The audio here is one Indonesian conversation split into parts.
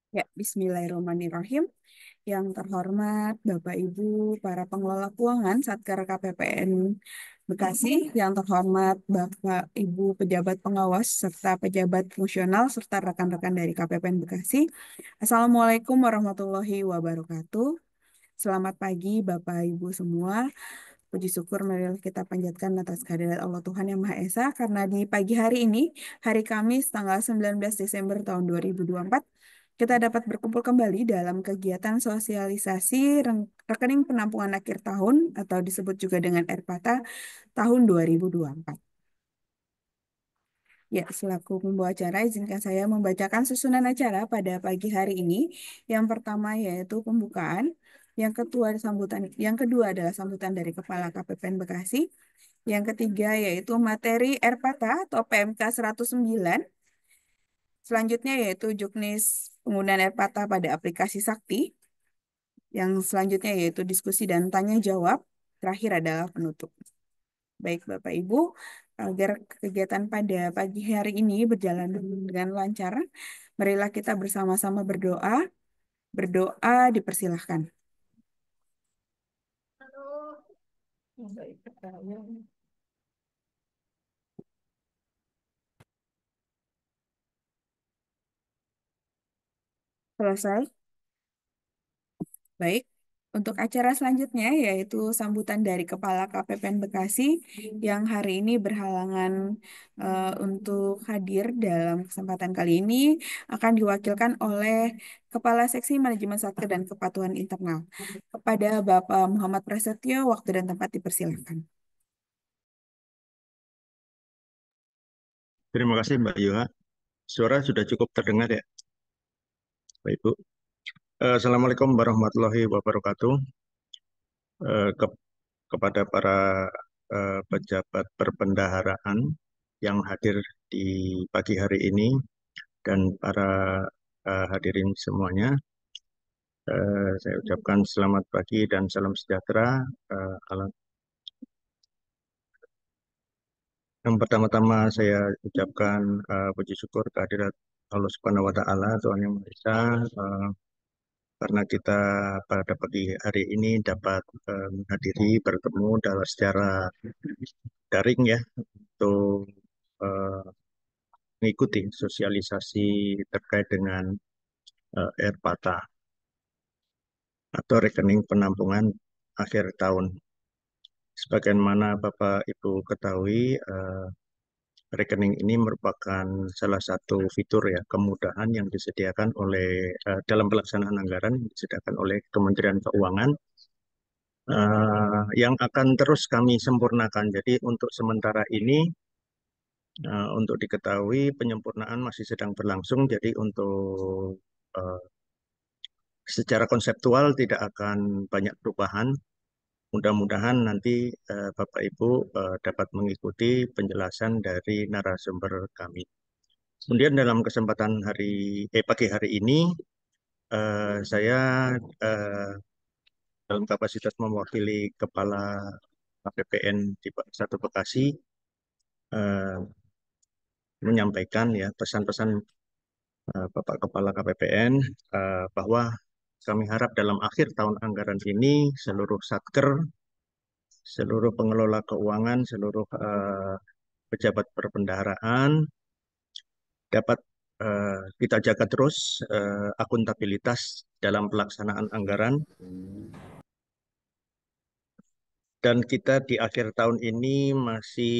Ya, Bismillahirrahmanirrahim. Yang terhormat Bapak Ibu para pengelola keuangan Satker KPPN Bekasi, yang terhormat Bapak Ibu pejabat pengawas serta pejabat fungsional serta rekan-rekan dari KPPN Bekasi. Assalamualaikum warahmatullahi wabarakatuh. Selamat pagi Bapak Ibu semua. Puji syukur marilah kita panjatkan atas kehadirat Allah Tuhan Yang Maha Esa karena di pagi hari ini, hari Kamis tanggal 19 Desember tahun 2024, kita dapat berkumpul kembali dalam kegiatan sosialisasi rekening penampungan akhir tahun atau disebut juga dengan RPATA tahun 2024. Ya, selaku pembawa acara, izinkan saya membacakan susunan acara pada pagi hari ini. Yang pertama yaitu pembukaan, yang kedua adalah sambutan dari Kepala KPPN Bekasi. Yang ketiga yaitu materi RPATA atau PMK 109. Selanjutnya yaitu juknis penggunaan RPATA pada aplikasi Sakti. Yang selanjutnya yaitu diskusi dan tanya jawab. Terakhir adalah penutup. Baik Bapak Ibu, agar kegiatan pada pagi hari ini berjalan dengan lancar, marilah kita bersama-sama berdoa. Berdoa dipersilahkan. Selesai. Baik, untuk acara selanjutnya yaitu sambutan dari Kepala KPPN Bekasi yang hari ini berhalangan untuk hadir dalam kesempatan kali ini akan diwakilkan oleh Kepala Seksi Manajemen Satker dan Kepatuhan Internal. Kepada Bapak Muhammad Prasetyo, waktu dan tempat dipersilakan. Terima kasih Mbak Yoha. Suara sudah cukup terdengar ya, Bapak Ibu. Assalamualaikum warahmatullahi wabarakatuh. Eh, ke- Kepada para pejabat perbendaharaan yang hadir di pagi hari ini dan para hadirin semuanya, saya ucapkan selamat pagi dan salam sejahtera. Yang pertama-tama saya ucapkan puji syukur kehadirat Allah Subhanahu wa Ta'ala, Tuhan Yang Maha Esa, karena kita pada pagi hari ini dapat menghadiri bertemu dalam secara daring ya untuk eh, mengikuti sosialisasi terkait dengan RPATA atau rekening penampungan akhir tahun. Sebagaimana Bapak Ibu ketahui, rekening ini merupakan salah satu fitur ya kemudahan yang disediakan oleh dalam pelaksanaan anggaran yang disediakan oleh Kementerian Keuangan, yang akan terus kami sempurnakan. Jadi untuk sementara ini, untuk diketahui penyempurnaan masih sedang berlangsung. Jadi untuk eh, secara konseptual tidak akan banyak perubahan. Mudah-mudahan nanti Bapak Ibu dapat mengikuti penjelasan dari narasumber kami. Kemudian dalam kesempatan pagi hari ini, saya eh, dalam kapasitas mewakili Kepala KPPN di Satu Bekasi, eh, menyampaikan ya pesan-pesan Bapak Kepala KPPN, bahwa kami harap dalam akhir tahun anggaran ini seluruh satker, seluruh pengelola keuangan, seluruh pejabat perbendaharaan dapat kita jaga terus akuntabilitas dalam pelaksanaan anggaran. Dan kita di akhir tahun ini masih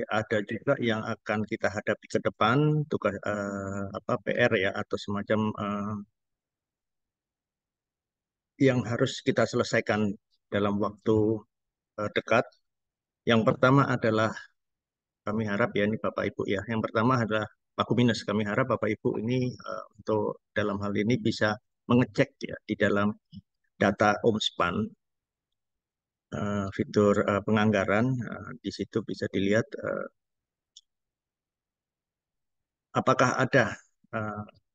ada juga yang akan kita hadapi ke depan, tugas PR ya atau semacam yang harus kita selesaikan dalam waktu dekat. Yang pertama adalah kami harap ya ini Bapak Ibu ya. Yang pertama adalah Paku Minus. Kami harap Bapak Ibu ini untuk dalam hal ini bisa mengecek ya di dalam data Omspan, fitur penganggaran. Di situ bisa dilihat apakah ada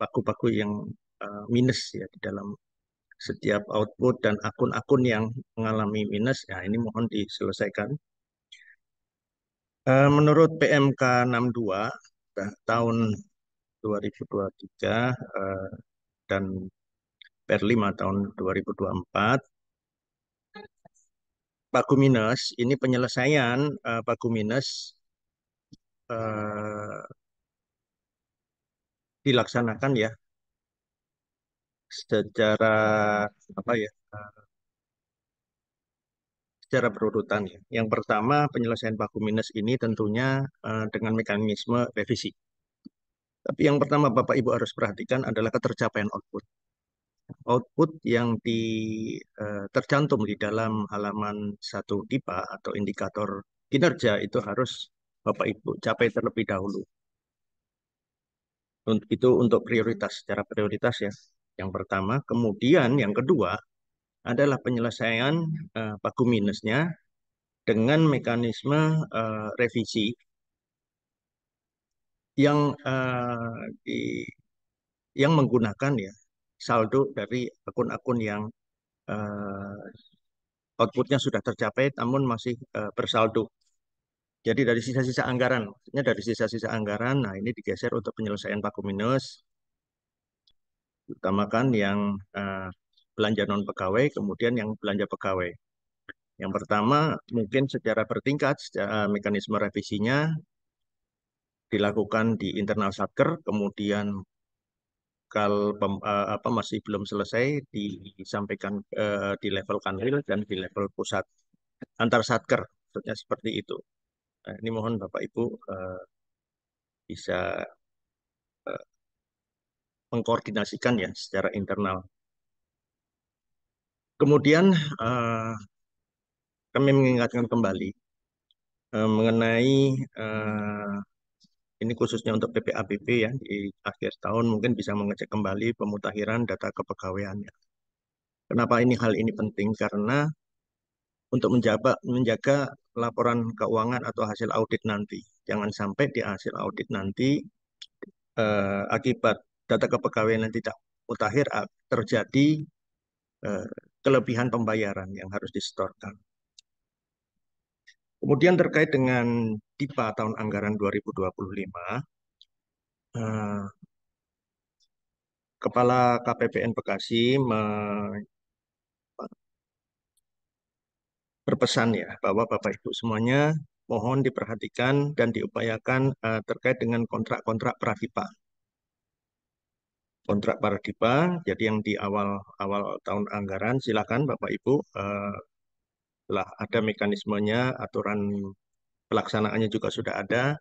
paku-paku yang minus ya di dalam setiap output dan akun-akun yang mengalami minus. Ya ini mohon diselesaikan. Menurut PMK 62 tahun 2023, dan Per 5 tahun 2024, Pagu Minus ini penyelesaian Pagu Minus eh, dilaksanakan ya secara apa ya secara berurutan ya. Yang pertama penyelesaian Pagu Minus ini tentunya dengan mekanisme revisi. Tapi yang pertama Bapak Ibu harus perhatikan adalah ketercapaian output. Output yang tercantum di dalam halaman 1 DIPA atau indikator kinerja itu harus Bapak Ibu capai terlebih dahulu. Itu untuk prioritas, secara prioritas ya. Yang pertama, kemudian yang kedua adalah penyelesaian pagu minusnya dengan mekanisme revisi yang yang menggunakan ya saldo dari akun-akun yang eh, outputnya sudah tercapai namun masih bersaldo. Jadi dari sisa-sisa anggaran, maksudnya dari sisa-sisa anggaran, nah ini digeser untuk penyelesaian pagu minus, utamakan yang belanja non pegawai, kemudian yang belanja pegawai. Yang pertama mungkin secara bertingkat, mekanisme revisinya dilakukan di internal satker, kemudian kalau apa masih belum selesai disampaikan di level kanwil dan di level pusat antar satker, maksudnya seperti itu. Nah, ini mohon Bapak Ibu bisa mengkoordinasikan ya secara internal. Kemudian eh, kami mengingatkan kembali mengenai ini khususnya untuk PPABP ya di akhir tahun mungkin bisa mengecek kembali pemutakhiran data kepegawaiannya. Kenapa hal ini penting? Karena untuk menjaga laporan keuangan atau hasil audit nanti. Jangan sampai di hasil audit nanti akibat data kepegawaian yang tidak mutakhir terjadi eh, kelebihan pembayaran yang harus disetorkan. Kemudian terkait dengan DIPA tahun anggaran 2025, eh, Kepala KPPN Bekasi berpesan ya bahwa Bapak Ibu semuanya mohon diperhatikan dan diupayakan terkait dengan kontrak-kontrak Pradipa. Kontrak Pradipa, jadi yang di awal-awal tahun anggaran, silakan Bapak Ibu telah ada mekanismenya, aturan pelaksanaannya juga sudah ada.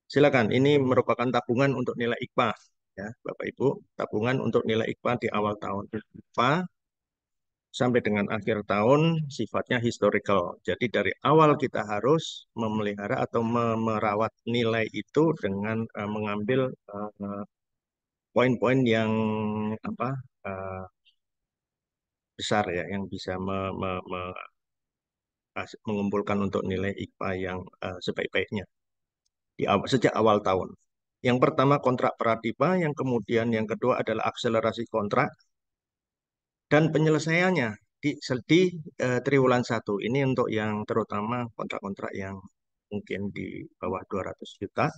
Silakan, ini merupakan tabungan untuk nilai IKPA ya Bapak Ibu, tabungan untuk nilai IKPA di awal tahun. IKPA sampai dengan akhir tahun sifatnya historical. Jadi dari awal kita harus memelihara atau merawat nilai itu dengan mengambil poin-poin yang apa uh, besar ya, yang bisa mengumpulkan untuk nilai IKPA yang sebaik-baiknya sejak awal tahun. Yang pertama kontrak Pradipa, yang kemudian yang kedua adalah akselerasi kontrak dan penyelesaiannya di triwulan 1. Ini untuk yang terutama kontrak-kontrak yang mungkin di bawah 200 juta.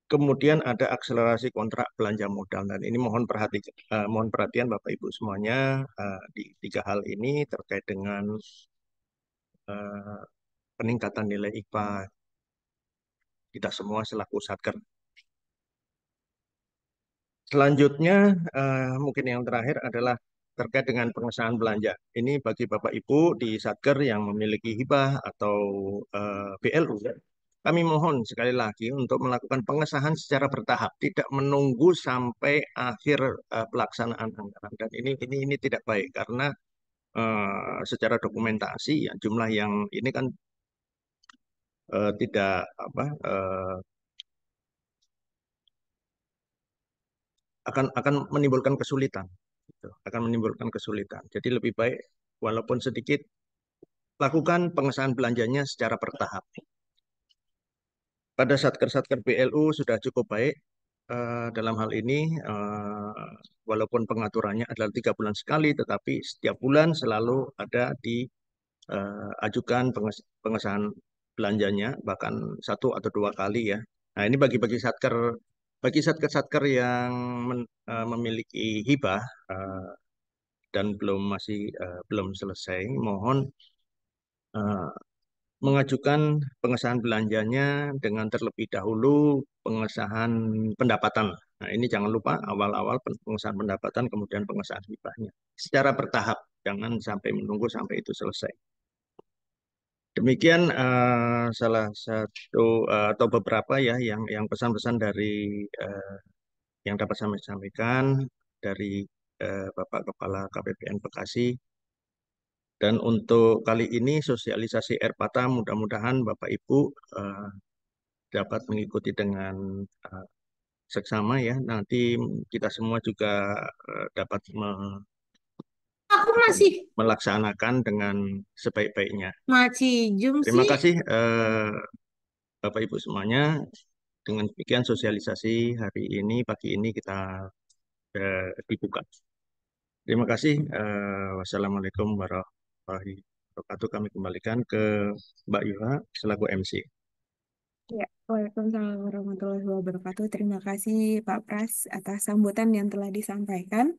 Kemudian ada akselerasi kontrak belanja modal dan ini mohon perhatian Bapak Ibu semuanya di 3 hal ini terkait dengan eh, peningkatan nilai IKPA kita semua selaku Satker. Selanjutnya, mungkin yang terakhir adalah terkait dengan pengesahan belanja. Ini bagi Bapak Ibu di Satker yang memiliki hibah atau BLU, kami mohon sekali lagi untuk melakukan pengesahan secara bertahap, tidak menunggu sampai akhir pelaksanaan anggaran. Dan ini tidak baik karena secara dokumentasi ya jumlah yang ini kan tidak apa akan menimbulkan kesulitan, gitu. Akan menimbulkan kesulitan. Jadi lebih baik walaupun sedikit lakukan pengesahan belanjanya secara bertahap. Pada satker-satker BLU sudah cukup baik dalam hal ini, walaupun pengaturannya adalah 3 bulan sekali, tetapi setiap bulan selalu ada diajukan pengesahan belanjanya, bahkan 1 atau 2 kali ya. Nah ini bagi-bagi satker bagi satker-satker yang memiliki hibah eh, dan belum selesai, mohon eh, mengajukan pengesahan belanjanya dengan terlebih dahulu pengesahan pendapatan. Nah, ini jangan lupa awal-awal pengesahan pendapatan, kemudian pengesahan hibahnya. Secara bertahap, jangan sampai menunggu sampai itu selesai. Demikian salah satu atau beberapa ya yang pesan-pesan dari eh, yang dapat saya sampaikan dari Bapak Kepala KPPN Bekasi. Dan untuk kali ini sosialisasi Airpata mudah-mudahan Bapak Ibu eh, dapat mengikuti dengan eh, seksama ya. Nanti kita semua juga dapat Aku masih melaksanakan dengan sebaik-baiknya. masih Zoom Terima sih. kasih Bapak Ibu semuanya. Dengan demikian sosialisasi hari ini, pagi ini kita dibuka. Terima kasih. Wassalamualaikum warahmatullahi wabarakatuh. Kami kembalikan ke Mbak Yuha selaku MC. Ya, Waalaikumsalam warahmatullahi wabarakatuh. Terima kasih Pak Pras atas sambutan yang telah disampaikan.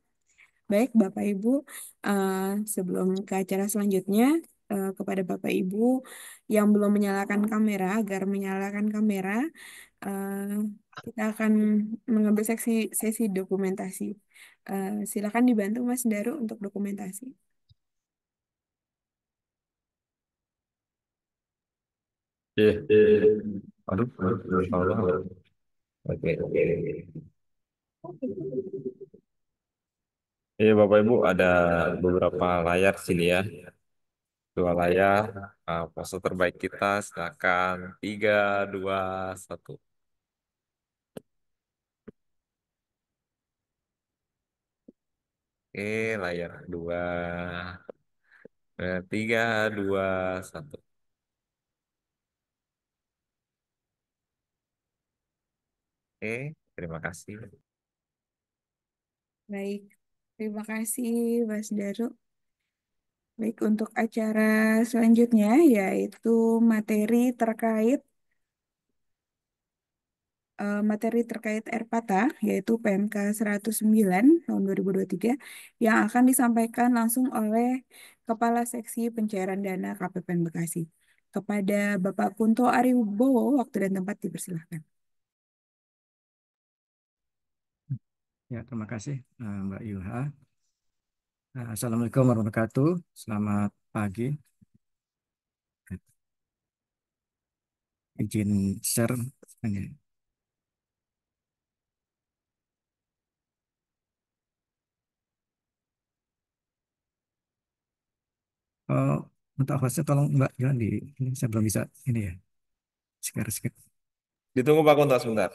Baik, Bapak Ibu, eh, sebelum ke acara selanjutnya, kepada Bapak Ibu yang belum menyalakan kamera, agar menyalakan kamera, eh, kita akan mengambil sesi dokumentasi. Silakan dibantu Mas Daru untuk dokumentasi. Iya. Aduh, Allah. Oke, oke. Iya, Bapak Ibu, ada beberapa layar sini ya. Dua layar, pose terbaik kita. Silakan. Tiga, dua, satu. Oke, layar kedua. Tiga, dua, satu. Oke, terima kasih. Baik, terima kasih Mas Daru. Baik, untuk acara selanjutnya yaitu materi terkait materi terkait Erpata yaitu PMK 109 tahun 2023 yang akan disampaikan langsung oleh Kepala Seksi Pencairan Dana KPPN Bekasi. Kepada Bapak Kunto Ariwibowo, waktu dan tempat dipersilahkan. Ya, terima kasih Mbak Yuha. Assalamualaikum warahmatullahi wabarakatuh. Selamat pagi. Izin share ini. Oh, untuk hostnya tolong Mbak jangan di ini saya belum bisa ini ya. Sekarang. Ditunggu Pak Kunto sebentar.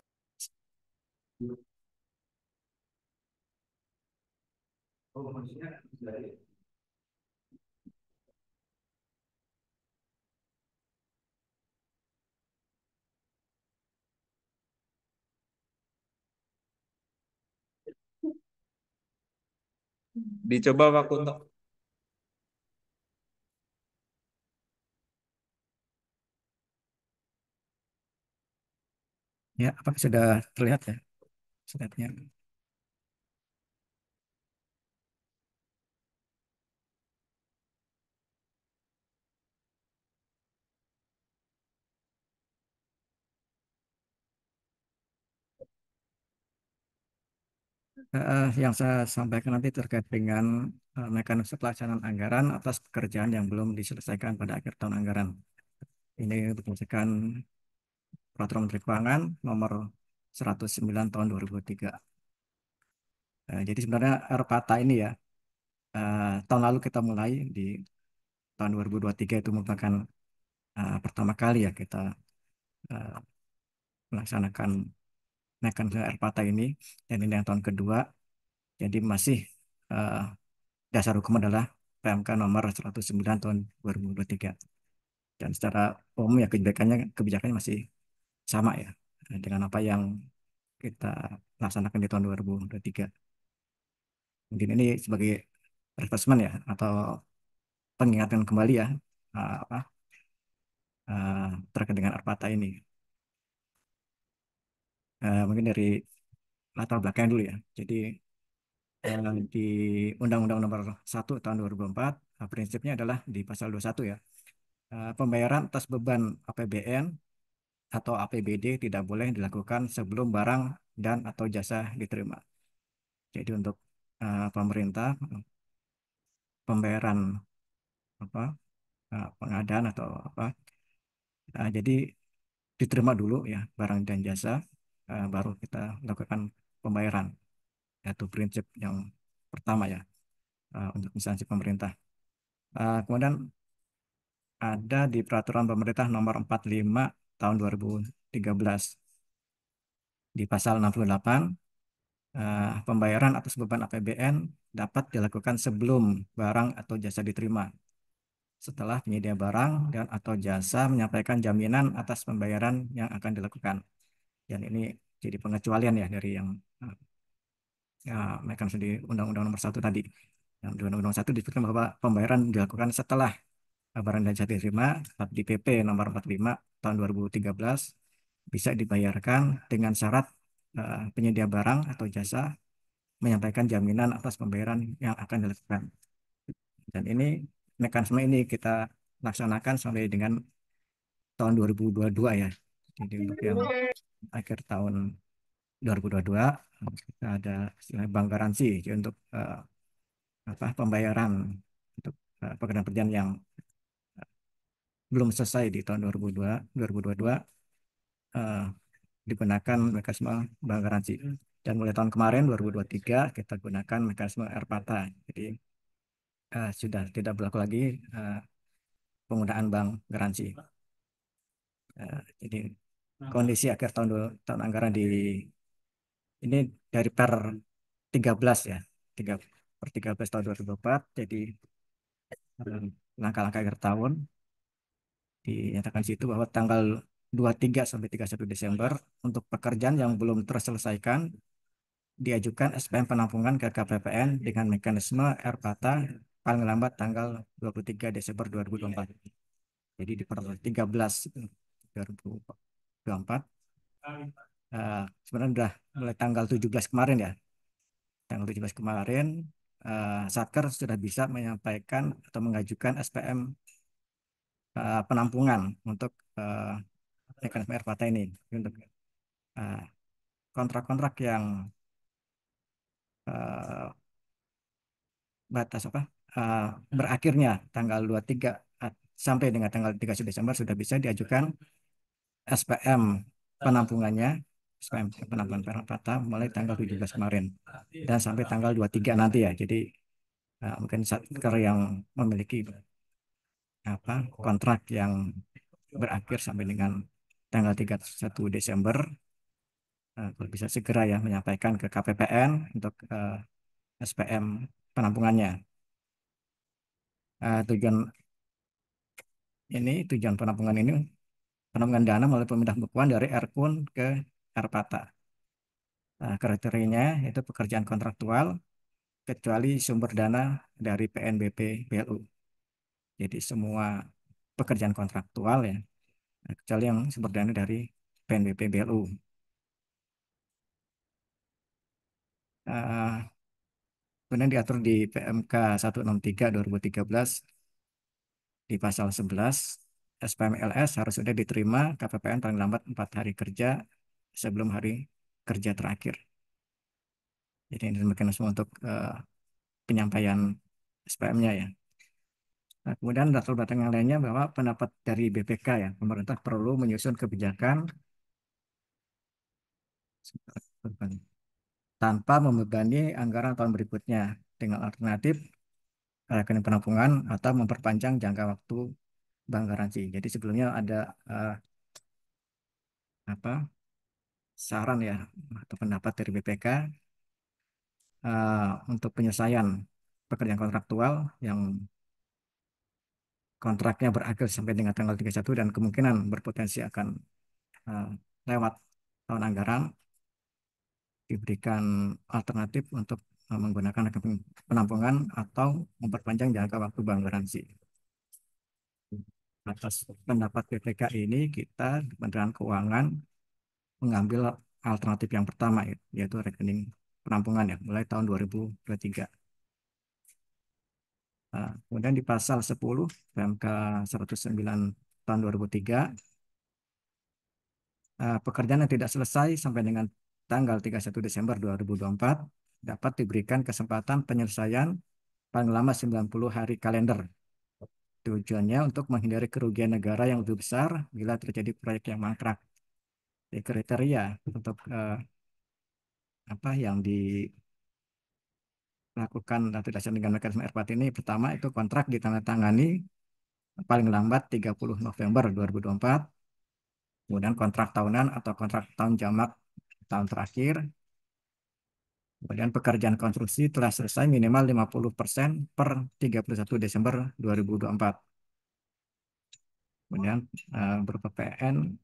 Dicoba Pak Kunto. Ya, apakah sudah terlihat ya? Slide-nya. Yang saya sampaikan nanti terkait dengan mekanisme pelaksanaan anggaran atas pekerjaan yang belum diselesaikan pada akhir tahun anggaran. Ini berdasarkan Peraturan Menteri Keuangan nomor 109 tahun 2023. Jadi sebenarnya Erpata ini ya, tahun lalu kita mulai di tahun 2023 itu merupakan pertama kali ya kita eh, melaksanakan mekanisme Erpata ini, dan ini yang tahun kedua. Jadi masih eh, dasar hukum adalah PMK nomor 109 tahun 2023. Dan secara umum ya kebijakannya masih sama ya dengan apa yang kita laksanakan di tahun 2023. Mungkin ini sebagai refreshment ya atau pengingatan kembali ya apa terkait dengan Arpata ini. Mungkin dari latar belakang dulu ya. Jadi di Undang-Undang Nomor 1 Tahun 2004, prinsipnya adalah di pasal 21 ya. Pembayaran atas beban APBN atau APBD tidak boleh dilakukan sebelum barang dan atau jasa diterima. Jadi untuk pemerintah, pembayaran apa pengadaan atau apa, jadi diterima dulu ya barang dan jasa, baru kita lakukan pembayaran. Itu prinsip yang pertama ya, untuk instansi pemerintah. Kemudian ada di Peraturan Pemerintah Nomor 45 Tahun 2013 di pasal 68, pembayaran atas beban APBN dapat dilakukan sebelum barang atau jasa diterima, setelah penyedia barang dan atau jasa menyampaikan jaminan atas pembayaran yang akan dilakukan. Dan ini jadi pengecualian ya dari yang ya, mekanisme di Undang-Undang Nomor 1 tadi. Yang di Undang-Undang 1 disebutkan bahwa pembayaran dilakukan setelah barang dan jasa diterima, di PP Nomor 45 Tahun 2013 bisa dibayarkan dengan syarat penyedia barang atau jasa menyampaikan jaminan atas pembayaran yang akan dilakukan. Dan ini mekanisme ini kita laksanakan sampai dengan tahun 2022 ya. Jadi untuk yang akhir tahun 2022 kita ada istilah bank garansi jadi untuk pembayaran untuk pekerjaan-pekerjaan yang belum selesai di tahun 2022 eh, digunakan mekanisme bank garansi. Dan mulai tahun kemarin 2023 kita gunakan mekanisme RPATA. Jadi sudah tidak berlaku lagi eh, penggunaan bank garansi. Jadi kondisi akhir tahun anggaran di ini dari per 13 ya, 3 per 13 tahun 2024. Jadi langkah-langkah akhir tahun dinyatakan situ bahwa tanggal 23 sampai 31 Desember untuk pekerjaan yang belum terselesaikan diajukan SPM penampungan ke KPPN dengan mekanisme RPATA paling lambat tanggal 23 Desember 2024. Jadi di per 13 2024 sebenarnya sudah mulai tanggal 17 kemarin ya. Tanggal 17 kemarin Satker sudah bisa menyampaikan atau mengajukan SPM penampungan untuk mekanisme RPATA ini untuk uh, kontrak-kontrak yang batas uh, berakhirnya tanggal 23 sampai dengan tanggal 31 Desember sudah bisa diajukan SPM penampungannya, SPM penampungan RPATA mulai tanggal 17 kemarin dan sampai tanggal 23 nanti ya. Jadi mungkin Satker yang memiliki kontrak yang berakhir sampai dengan tanggal 31 Desember kalau bisa segera ya menyampaikan ke KPPN untuk SPM penampungannya. Tujuan penampungan dana melalui pemindahan bukuan dari RKUN ke RPATA. Kriterianya itu pekerjaan kontraktual kecuali sumber dana dari PNBP BLU. Jadi semua pekerjaan kontraktual ya, kecuali yang sumber dana dari PNBP BLU. Kemudian diatur di PMK 163 2013 di pasal 11, SPM LS harus sudah diterima KPPN paling lambat 4 hari kerja sebelum hari kerja terakhir. Jadi ini mekanisme untuk penyampaian SPM-nya ya. Nah, kemudian latar belakang yang lainnya bahwa pendapat dari BPK ya, pemerintah perlu menyusun kebijakan tanpa membebani anggaran tahun berikutnya dengan alternatif rekening penampungan atau memperpanjang jangka waktu bank garansi. Jadi sebelumnya ada saran ya atau pendapat dari BPK untuk penyelesaian pekerjaan kontraktual yang kontraknya berakhir sampai dengan tanggal 31 dan kemungkinan berpotensi akan uh, lewat tahun anggaran, diberikan alternatif untuk menggunakan rekening penampungan atau memperpanjang jangka waktu bank garansi. Atas pendapat BPK ini kita Kementerian Keuangan mengambil alternatif yang pertama, yaitu rekening penampungan ya, mulai tahun 2023. Kemudian di pasal 10 PMK 109 tahun 2003, pekerjaan yang tidak selesai sampai dengan tanggal 31 Desember 2024 dapat diberikan kesempatan penyelesaian paling lama 90 hari kalender. Tujuannya untuk menghindari kerugian negara yang lebih besar bila terjadi proyek yang mangkrak. Kriteria untuk apa yang dilakukan atau didasarkan dengan mekanisme RPAT ini, pertama itu kontrak ditandatangani paling lambat 30 November 2024, kemudian kontrak tahunan atau kontrak tahun jamak tahun terakhir, kemudian pekerjaan konstruksi telah selesai minimal 50% per 31 Desember 2024. Kemudian berupa PN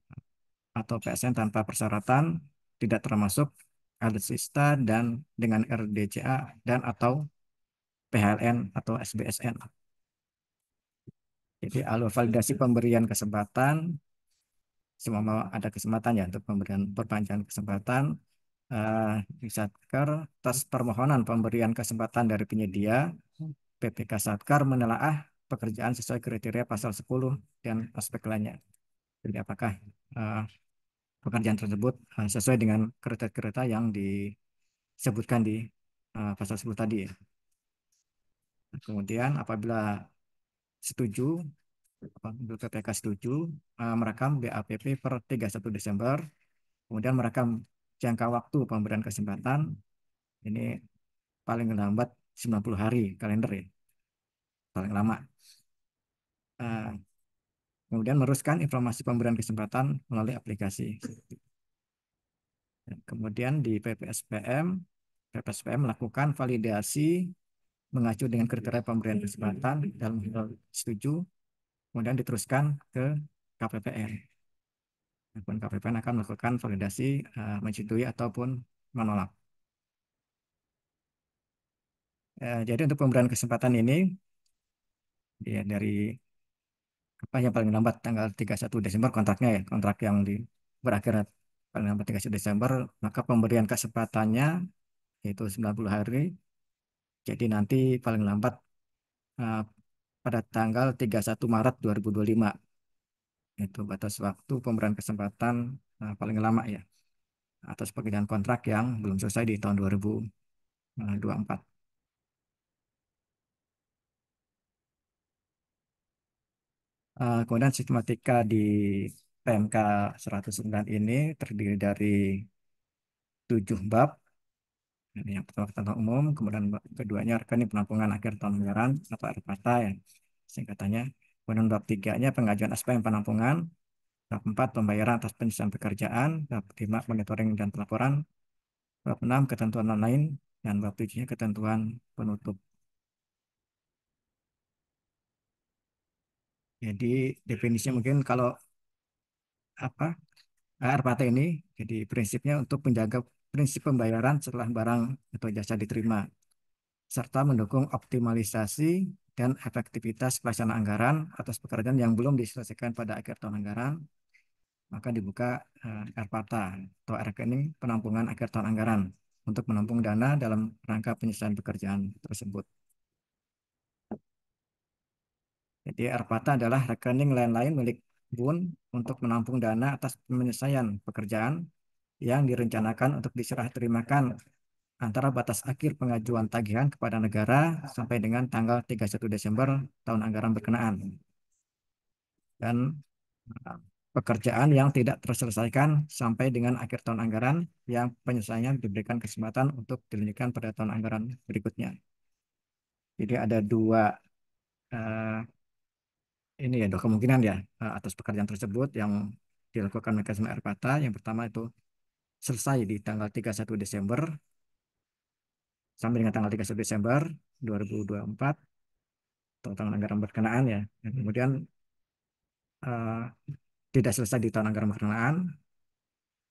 atau PSN tanpa persyaratan, tidak termasuk alutsista dan dengan RDCA dan atau PHLN atau SBSN. Jadi alur validasi pemberian kesempatan, semua ada kesempatan ya untuk pemberian perpanjangan kesempatan di Satker atas permohonan pemberian kesempatan dari penyedia. PPK Satkar menelaah pekerjaan sesuai kriteria pasal 10 dan aspek lainnya. Jadi apakah eh, pekerjaan tersebut sesuai dengan kriteria yang disebutkan di pasal 10 tadi ya. Kemudian apabila setuju, apabila PPK setuju, merekam BAPP per 31 Desember, kemudian merekam jangka waktu pemberian kesempatan, ini paling lambat 90 hari kalender ya, paling lama. Kemudian meneruskan informasi pemberian kesempatan melalui aplikasi. Kemudian di PPSPM melakukan validasi mengacu dengan kriteria pemberian kesempatan dalam hal setuju, kemudian diteruskan ke KPPN. Akun KPPN akan melakukan validasi menyetujui ataupun menolak. Jadi untuk pemberian kesempatan ini ya dari apa yang paling lambat tanggal 31 Desember kontraknya ya, kontrak yang berakhir paling lambat 31 Desember, maka pemberian kesempatannya yaitu 90 hari. Jadi nanti paling lambat uh, pada tanggal 31 Maret 2025. Itu batas waktu pemberian kesempatan paling lama ya atas pekerjaan kontrak yang belum selesai di tahun 2024. Kemudian sistematika di PMK 109 ini terdiri dari 7 bab. Ini yang pertama tentang umum, kemudian keduanya rekening penampungan akhir tahun anggaran atau RPATA ya singkatannya. Kemudian bab tiganya pengajuan SPM penampungan, bab 4 pembayaran atas penyelesaian pekerjaan, bab 5 monitoring dan pelaporan, bab 6 ketentuan lain, dan bab 7 ketentuan penutup. Jadi definisinya mungkin kalau apa RPATA ini jadi prinsipnya untuk menjaga prinsip pembayaran setelah barang atau jasa diterima, serta mendukung optimalisasi dan efektivitas pelaksanaan anggaran atas pekerjaan yang belum diselesaikan pada akhir tahun anggaran, maka dibuka RPATA atau rekening penampungan akhir tahun anggaran untuk menampung dana dalam rangka penyelesaian pekerjaan tersebut. Jadi RPATA adalah rekening lain-lain milik BUN untuk menampung dana atas penyelesaian pekerjaan yang direncanakan untuk diserah terimakan antara batas akhir pengajuan tagihan kepada negara sampai dengan tanggal 31 Desember tahun anggaran berkenaan. Dan pekerjaan yang tidak terselesaikan sampai dengan akhir tahun anggaran yang penyelesaiannya diberikan kesempatan untuk dilanjutkan pada tahun anggaran berikutnya. Jadi ada uh, dua kemungkinan ya atas pekerjaan tersebut yang dilakukan mekanisme RPATA. Yang pertama itu selesai di tanggal 31 Desember sampai dengan tanggal 31 Desember 2024 atau tahun anggaran berkenaan ya. Dan kemudian uh, tidak selesai di tahun anggaran berkenaan,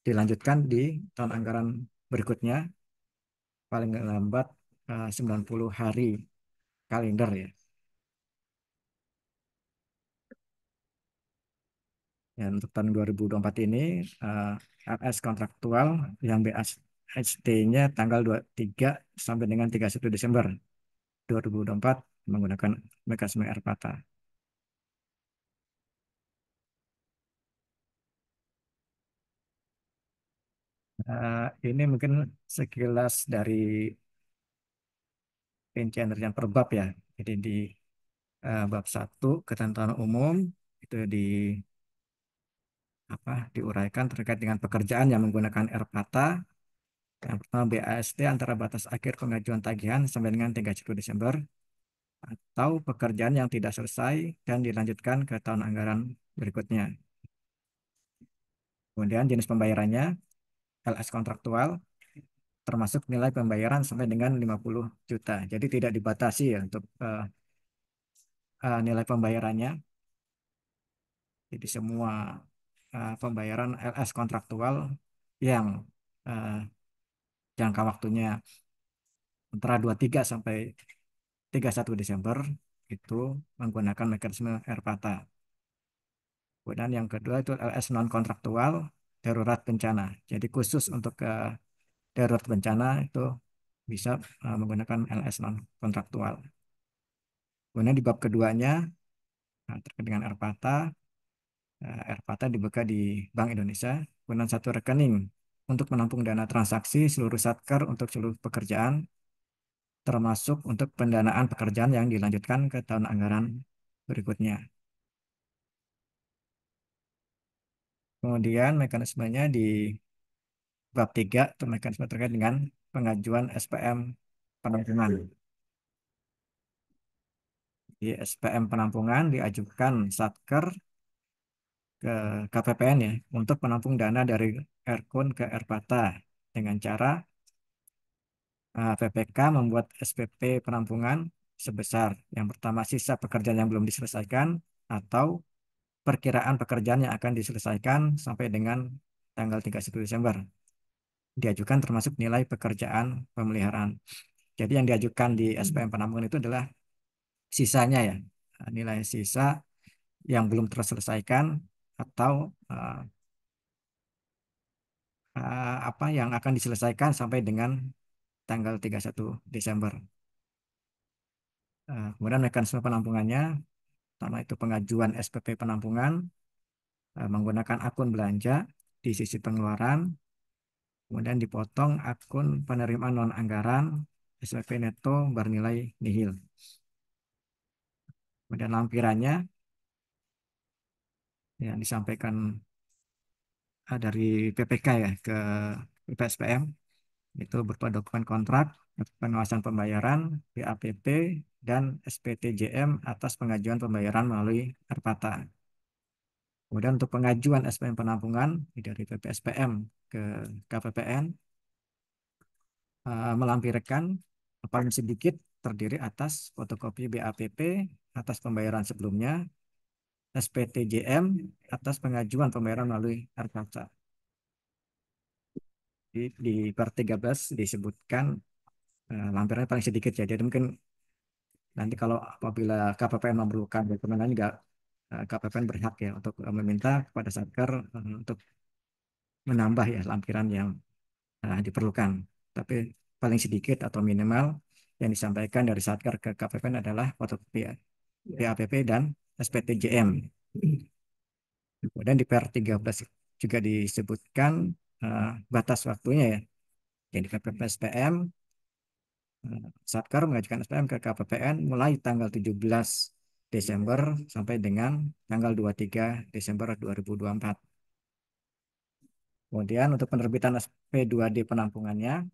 dilanjutkan di tahun anggaran berikutnya paling lambat 90 hari kalender ya. Ya, untuk tahun 2024 ini eh, LS kontraktual yang BHT-nya tanggal 23 sampai dengan 31 Desember 2024 menggunakan mekanisme Airpata. Ini mungkin sekilas dari rincian rincian per bab ya. Jadi di bab 1 ketentuan umum itu diuraikan terkait dengan pekerjaan yang menggunakan Airpata. Yang pertama BAST antara batas akhir pengajuan tagihan sampai dengan 31 Desember atau pekerjaan yang tidak selesai dan dilanjutkan ke tahun anggaran berikutnya. Kemudian jenis pembayarannya LS kontraktual termasuk nilai pembayaran sampai dengan 50 juta. Jadi tidak dibatasi ya untuk nilai pembayarannya. Jadi semua pembayaran LS kontraktual yang eh, jangka waktunya antara 23 sampai 31 Desember itu menggunakan mekanisme Airpata. Kemudian yang kedua itu LS non kontraktual darurat bencana. Jadi khusus untuk darurat bencana itu bisa menggunakan LS non kontraktual. Kemudian di bab keduanya terkait dengan Airpata, Airpata dibuka di Bank Indonesia, kemudian satu rekening untuk menampung dana transaksi seluruh satker untuk seluruh pekerjaan, termasuk untuk pendanaan pekerjaan yang dilanjutkan ke tahun anggaran berikutnya. Kemudian mekanismenya di bab 3 itu mekanisme terkait dengan pengajuan SPM penampungan. Di SPM penampungan diajukan satker ke KPPN ya untuk menampung dana dari Erkun ke Erpata dengan cara PPK membuat SPP penampungan sebesar yang pertama sisa pekerjaan yang belum diselesaikan atau perkiraan pekerjaan yang akan diselesaikan sampai dengan tanggal 31 Desember. Diajukan termasuk nilai pekerjaan pemeliharaan. Jadi yang diajukan di SPM penampungan itu adalah sisanya ya, nilai sisa yang belum terselesaikan atau apa yang akan diselesaikan sampai dengan tanggal 31 Desember. Kemudian mekanisme penampungannya, pertama itu pengajuan SPP penampungan menggunakan akun belanja di sisi pengeluaran, kemudian dipotong akun penerimaan non anggaran SPP neto bernilai nihil. Kemudian lampirannya yang disampaikan dari PPK ya ke PPSPM itu berupa dokumen kontrak, pengawasan pembayaran, PAPP, dan SPTJM atas pengajuan pembayaran melalui Arpata. Kemudian untuk pengajuan SPM penampungan dari PPSPM ke KPPN melampirkan paling sedikit terdiri atas fotokopi BAPP atas pembayaran sebelumnya, SPTJM atas pengajuan pembayaran melalui Arpata. Di part 13 disebutkan lampirannya paling sedikit ya. Jadi mungkin nanti kalau apabila KPPN memerlukan dokumen lain juga KPPN berhak ya untuk meminta kepada Satker untuk menambah ya lampiran yang diperlukan. Tapi paling sedikit atau minimal yang disampaikan dari Satker ke KPPN adalah fotokopi PAPP dan SPTJM. Kemudian di PR 13 juga disebutkan batas waktunya ya. Jadi KPPSPM Satker mengajukan SPM ke KPPN mulai tanggal 17 Desember sampai dengan tanggal 23 Desember 2024. Kemudian untuk penerbitan SP2D penampungannya,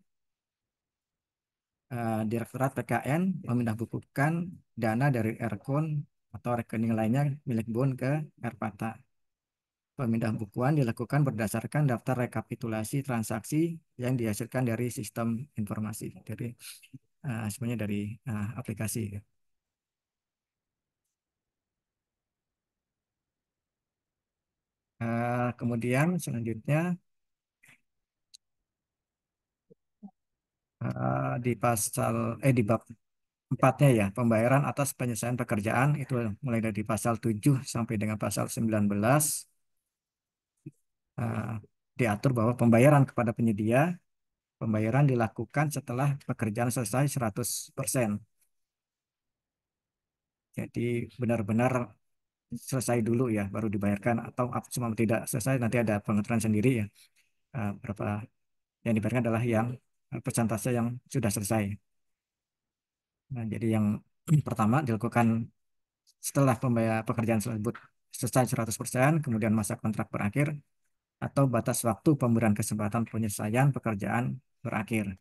Direktorat PKN memindah bukukan dana dari Erkon atau rekening lainnya milik Bun ke Erpata. Pemindahan bukuan dilakukan berdasarkan daftar rekapitulasi transaksi yang dihasilkan dari sistem informasi. Jadi sebenarnya dari aplikasi. Kemudian selanjutnya di bab empatnya ya pembayaran atas penyelesaian pekerjaan itu mulai dari pasal 7 sampai dengan pasal 19 eh, diatur bahwa pembayaran dilakukan setelah pekerjaan selesai 100%. Jadi benar-benar selesai dulu ya baru dibayarkan, atau cuma tidak selesai nanti ada pengaturan sendiri ya. Berapa yang dibayarkan adalah yang persentase yang sudah selesai. Nah, jadi yang pertama dilakukan setelah pekerjaan tersebut selesai 100%, kemudian masa kontrak berakhir, atau batas waktu pemberian kesempatan penyelesaian pekerjaan berakhir.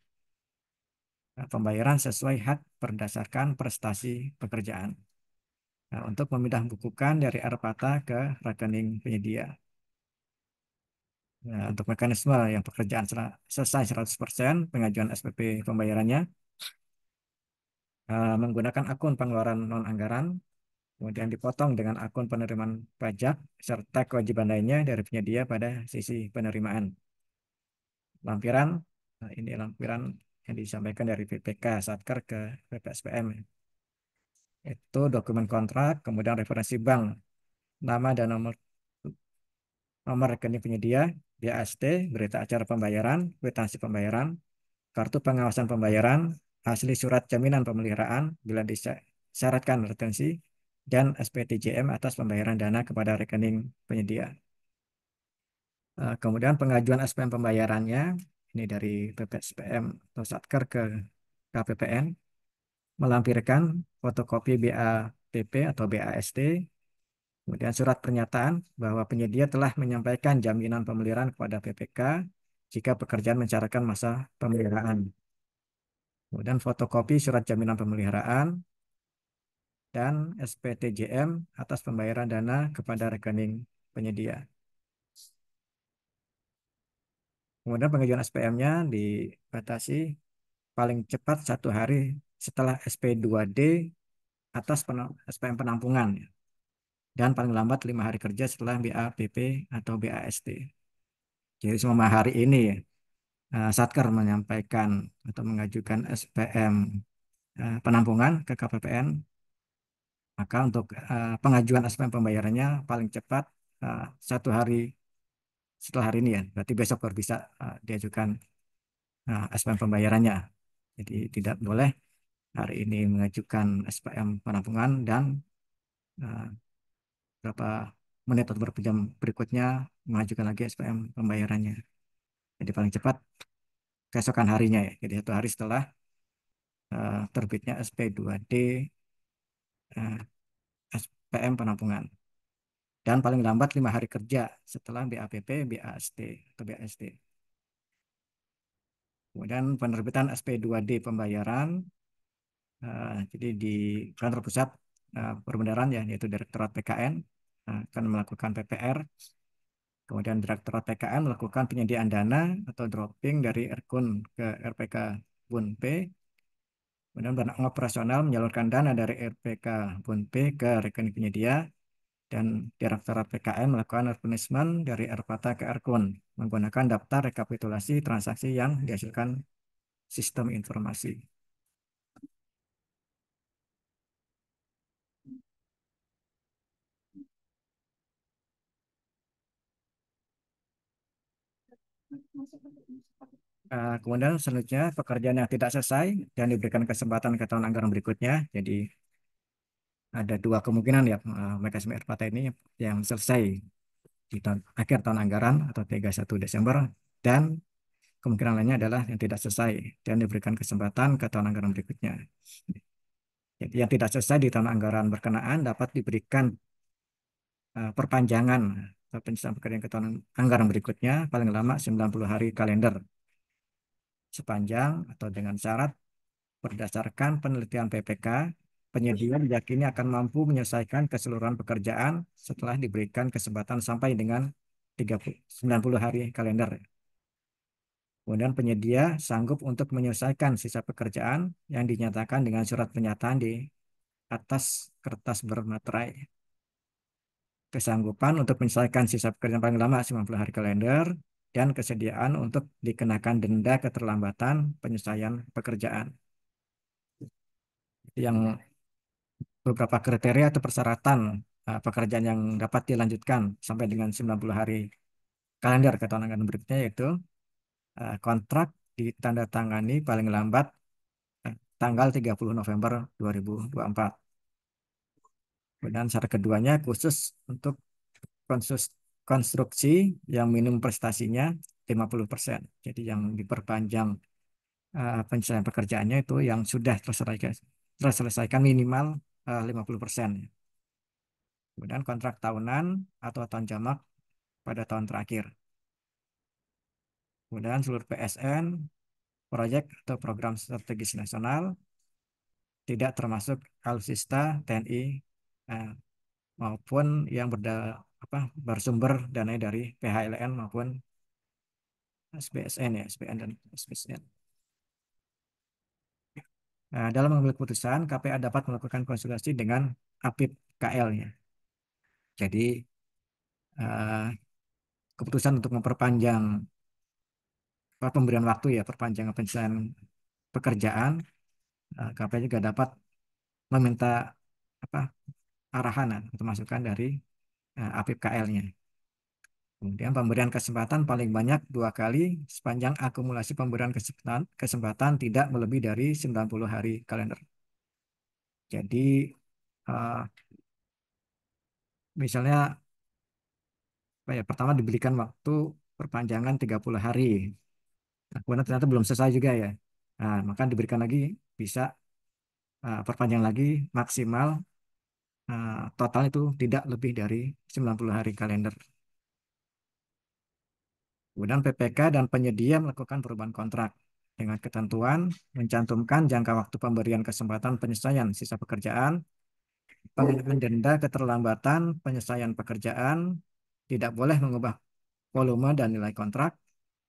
Nah, pembayaran sesuai hak berdasarkan prestasi pekerjaan. Nah, untuk memindahbukukan dari Arpata ke rekening penyedia. Nah, untuk mekanisme yang pekerjaan selesai 100%, pengajuan SPP pembayarannya menggunakan akun pengeluaran non-anggaran, kemudian dipotong dengan akun penerimaan pajak, serta kewajiban lainnya dari penyedia pada sisi penerimaan. Lampiran, nah ini lampiran yang disampaikan dari PPK Satker ke PPSPM. Itu dokumen kontrak, kemudian referensi bank, nama dan nomor rekening penyedia, BAST, berita acara pembayaran, kwitansi pembayaran, kartu pengawasan pembayaran, asli surat jaminan pemeliharaan bila disyaratkan retensi, dan SPTJM atas pembayaran dana kepada rekening penyedia. Kemudian pengajuan SPM pembayarannya, ini dari PPSPM atau Satker ke KPPN, melampirkan fotokopi BAPP atau BAST, kemudian surat pernyataan bahwa penyedia telah menyampaikan jaminan pemeliharaan kepada PPK jika pekerjaan mensyaratkan masa pemeliharaan. Kemudian fotokopi surat jaminan pemeliharaan dan SPTJM atas pembayaran dana kepada rekening penyedia. Kemudian pengajuan SPM-nya dibatasi paling cepat 1 hari setelah SP2D atas SPM penampungan, dan paling lambat 5 hari kerja setelah BAPP atau BAST. Jadi selama hari ini ya, Satker menyampaikan atau mengajukan SPM penampungan ke KPPN, maka untuk pengajuan SPM pembayarannya paling cepat 1 hari setelah hari ini ya, berarti besok baru bisa diajukan SPM pembayarannya. Jadi tidak boleh hari ini mengajukan SPM penampungan dan uh, berapa menit atau beberapa jam berikutnya mengajukan lagi SPM pembayarannya. Jadi paling cepat keesokan harinya ya. Jadi 1 hari setelah terbitnya SP2D uh, SPM penampungan. Dan paling lambat 5 hari kerja setelah BAPP, BAST atau BAST. Kemudian penerbitan SP2D pembayaran. Jadi di kantor pusat perbendaharaan ya, yaitu Direktorat PKN akan melakukan PPR. Kemudian Direktorat PKN melakukan penyediaan dana atau dropping dari Erkun ke RPK Bunp. Kemudian Badan Operasional menyalurkan dana dari RPK Bunp ke rekening penyedia, dan Direktorat PKN melakukan replacement dari Erpata ke Erkun menggunakan daftar rekapitulasi transaksi yang dihasilkan sistem informasi. Kemudian selanjutnya pekerjaan yang tidak selesai dan diberikan kesempatan ke tahun anggaran berikutnya. Jadi ada 2 kemungkinan ya, mekanisme RPATA ini yang selesai di akhir tahun anggaran atau 31 Desember, dan kemungkinan lainnya adalah yang tidak selesai dan diberikan kesempatan ke tahun anggaran berikutnya. Jadi yang tidak selesai di tahun anggaran berkenaan dapat diberikan perpanjangan atau penyelesaian pekerjaan ke tahun anggaran berikutnya paling lama 90 hari kalender, sepanjang atau dengan syarat berdasarkan penelitian PPK, penyedia diyakini akan mampu menyelesaikan keseluruhan pekerjaan setelah diberikan kesempatan sampai dengan 90 hari kalender. Kemudian penyedia sanggup untuk menyelesaikan sisa pekerjaan yang dinyatakan dengan surat pernyataan di atas kertas bermaterai. Kesanggupan untuk menyelesaikan sisa pekerjaan paling lama 90 hari kalender, dan kesediaan untuk dikenakan denda keterlambatan penyelesaian pekerjaan. Yang beberapa kriteria atau persyaratan pekerjaan yang dapat dilanjutkan sampai dengan 90 hari kalender ke tahun anggaran berikutnya, yaitu kontrak ditandatangani paling lambat tanggal 30 November 2024. Dan syarat keduanya khusus untuk konstruksi yang minimum prestasinya 50%. Jadi yang diperpanjang penyelesaian pekerjaannya itu yang sudah terselesaikan minimal 50%. Kemudian kontrak tahunan atau tahun jamak pada tahun terakhir. Kemudian seluruh PSN, proyek atau program strategis nasional, tidak termasuk alutsista TNI eh, maupun yang bersumber dana dari PHLN maupun SBSN, ya, SBN dan SBSN. Nah, dalam mengambil keputusan, KPA dapat melakukan konsultasi dengan APIP KL-nya. Jadi keputusan untuk memperpanjang pemberian waktu, ya, perpanjangan penyelesaian pekerjaan, KPA juga dapat meminta apa arahan atau masukan dari APIP KL-nya. Kemudian pemberian kesempatan paling banyak 2 kali sepanjang akumulasi pemberian kesempatan tidak melebihi dari 90 hari kalender. Jadi misalnya pertama diberikan waktu perpanjangan 30 hari. Nah, kemudian ternyata belum selesai juga, ya. Nah, maka diberikan lagi, bisa perpanjang lagi maksimal total itu tidak lebih dari 90 hari kalender. Kemudian PPK dan penyedia melakukan perubahan kontrak dengan ketentuan mencantumkan jangka waktu pemberian kesempatan penyelesaian sisa pekerjaan, pengenaan denda keterlambatan penyelesaian pekerjaan, tidak boleh mengubah volume dan nilai kontrak,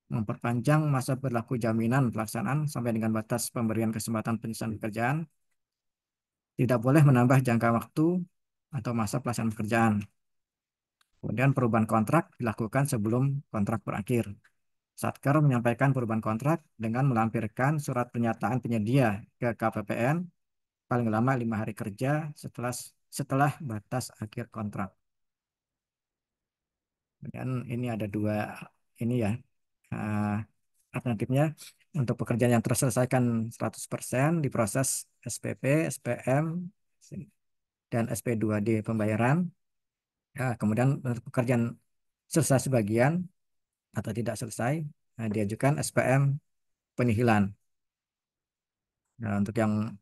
memperpanjang masa berlaku jaminan pelaksanaan sampai dengan batas pemberian kesempatan penyelesaian pekerjaan, tidak boleh menambah jangka waktu atau masa pelaksanaan pekerjaan. Kemudian perubahan kontrak dilakukan sebelum kontrak berakhir. Satker menyampaikan perubahan kontrak dengan melampirkan surat pernyataan penyedia ke KPPN paling lama 5 hari kerja setelah batas akhir kontrak. Dan ini ada dua ini, ya, alternatifnya. Untuk pekerjaan yang terselesaikan 100% diproses SPP, SPM, dan SP2D pembayaran. Kemudian untuk pekerjaan selesai sebagian atau tidak selesai, diajukan SPM penihilan. Nah, untuk yang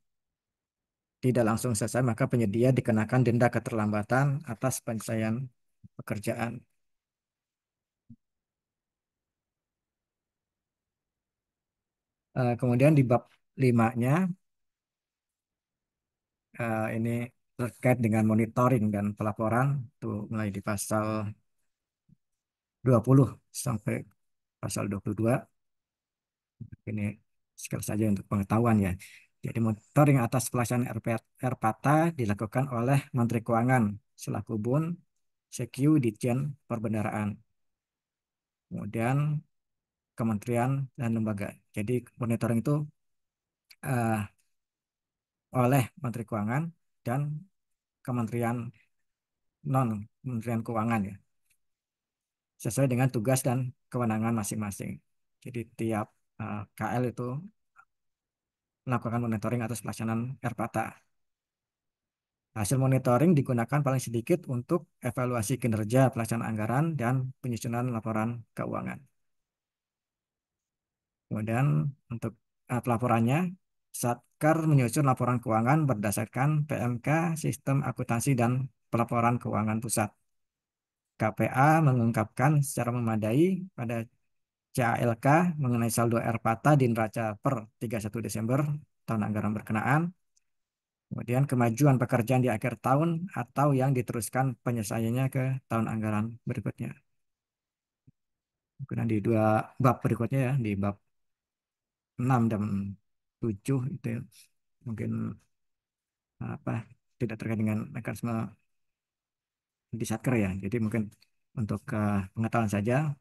tidak langsung selesai, maka penyedia dikenakan denda keterlambatan atas penyelesaian pekerjaan. Kemudian di bab 5-nya, ini terkait dengan monitoring dan pelaporan, itu mulai di pasal 20 sampai pasal 22. Ini sekali saja untuk pengetahuan, ya. Jadi monitoring atas pelaksanaan RPATA dilakukan oleh Menteri Keuangan selaku Bun, Sekju, Ditjen Perbendaraan. Kemudian kementerian dan lembaga. Jadi monitoring itu oleh Menteri Keuangan dan kementerian non Kementerian Keuangan, ya, sesuai dengan tugas dan kewenangan masing-masing. Jadi tiap KL itu melakukan monitoring atas pelaksanaan RPATA. Hasil monitoring digunakan paling sedikit untuk evaluasi kinerja pelaksanaan anggaran dan penyusunan laporan keuangan. Kemudian untuk pelaporannya, Satker menyusun laporan keuangan berdasarkan PMK Sistem Akuntansi dan Pelaporan Keuangan Pusat. KPA mengungkapkan secara memadai pada CALK mengenai saldo RPATA di neraca per 31 Desember tahun anggaran berkenaan. Kemudian kemajuan pekerjaan di akhir tahun atau yang diteruskan penyelesaiannya ke tahun anggaran berikutnya. Kemudian di dua bab berikutnya, ya, di bab 6 dan 7 itu, ya, mungkin tidak terkait dengan mekanisme di Satker, ya. Jadi mungkin untuk pengetahuan saja,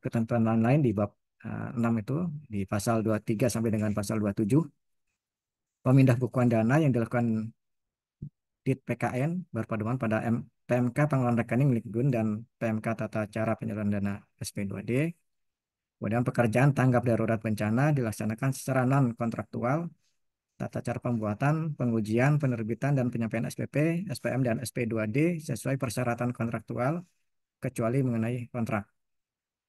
ketentuan lain di bab 6 itu di pasal 23 sampai dengan pasal 27, pemindah bukuan dana yang dilakukan di PKN berpedoman pada PMK pengelolaan rekening milik GUN dan PMK tata cara penyaluran dana SP2D. Kemudian pekerjaan tanggap darurat bencana dilaksanakan secara non-kontraktual. Tata cara pembuatan, pengujian, penerbitan, dan penyampaian SPP, SPM, dan SP2D sesuai persyaratan kontraktual, kecuali mengenai kontrak.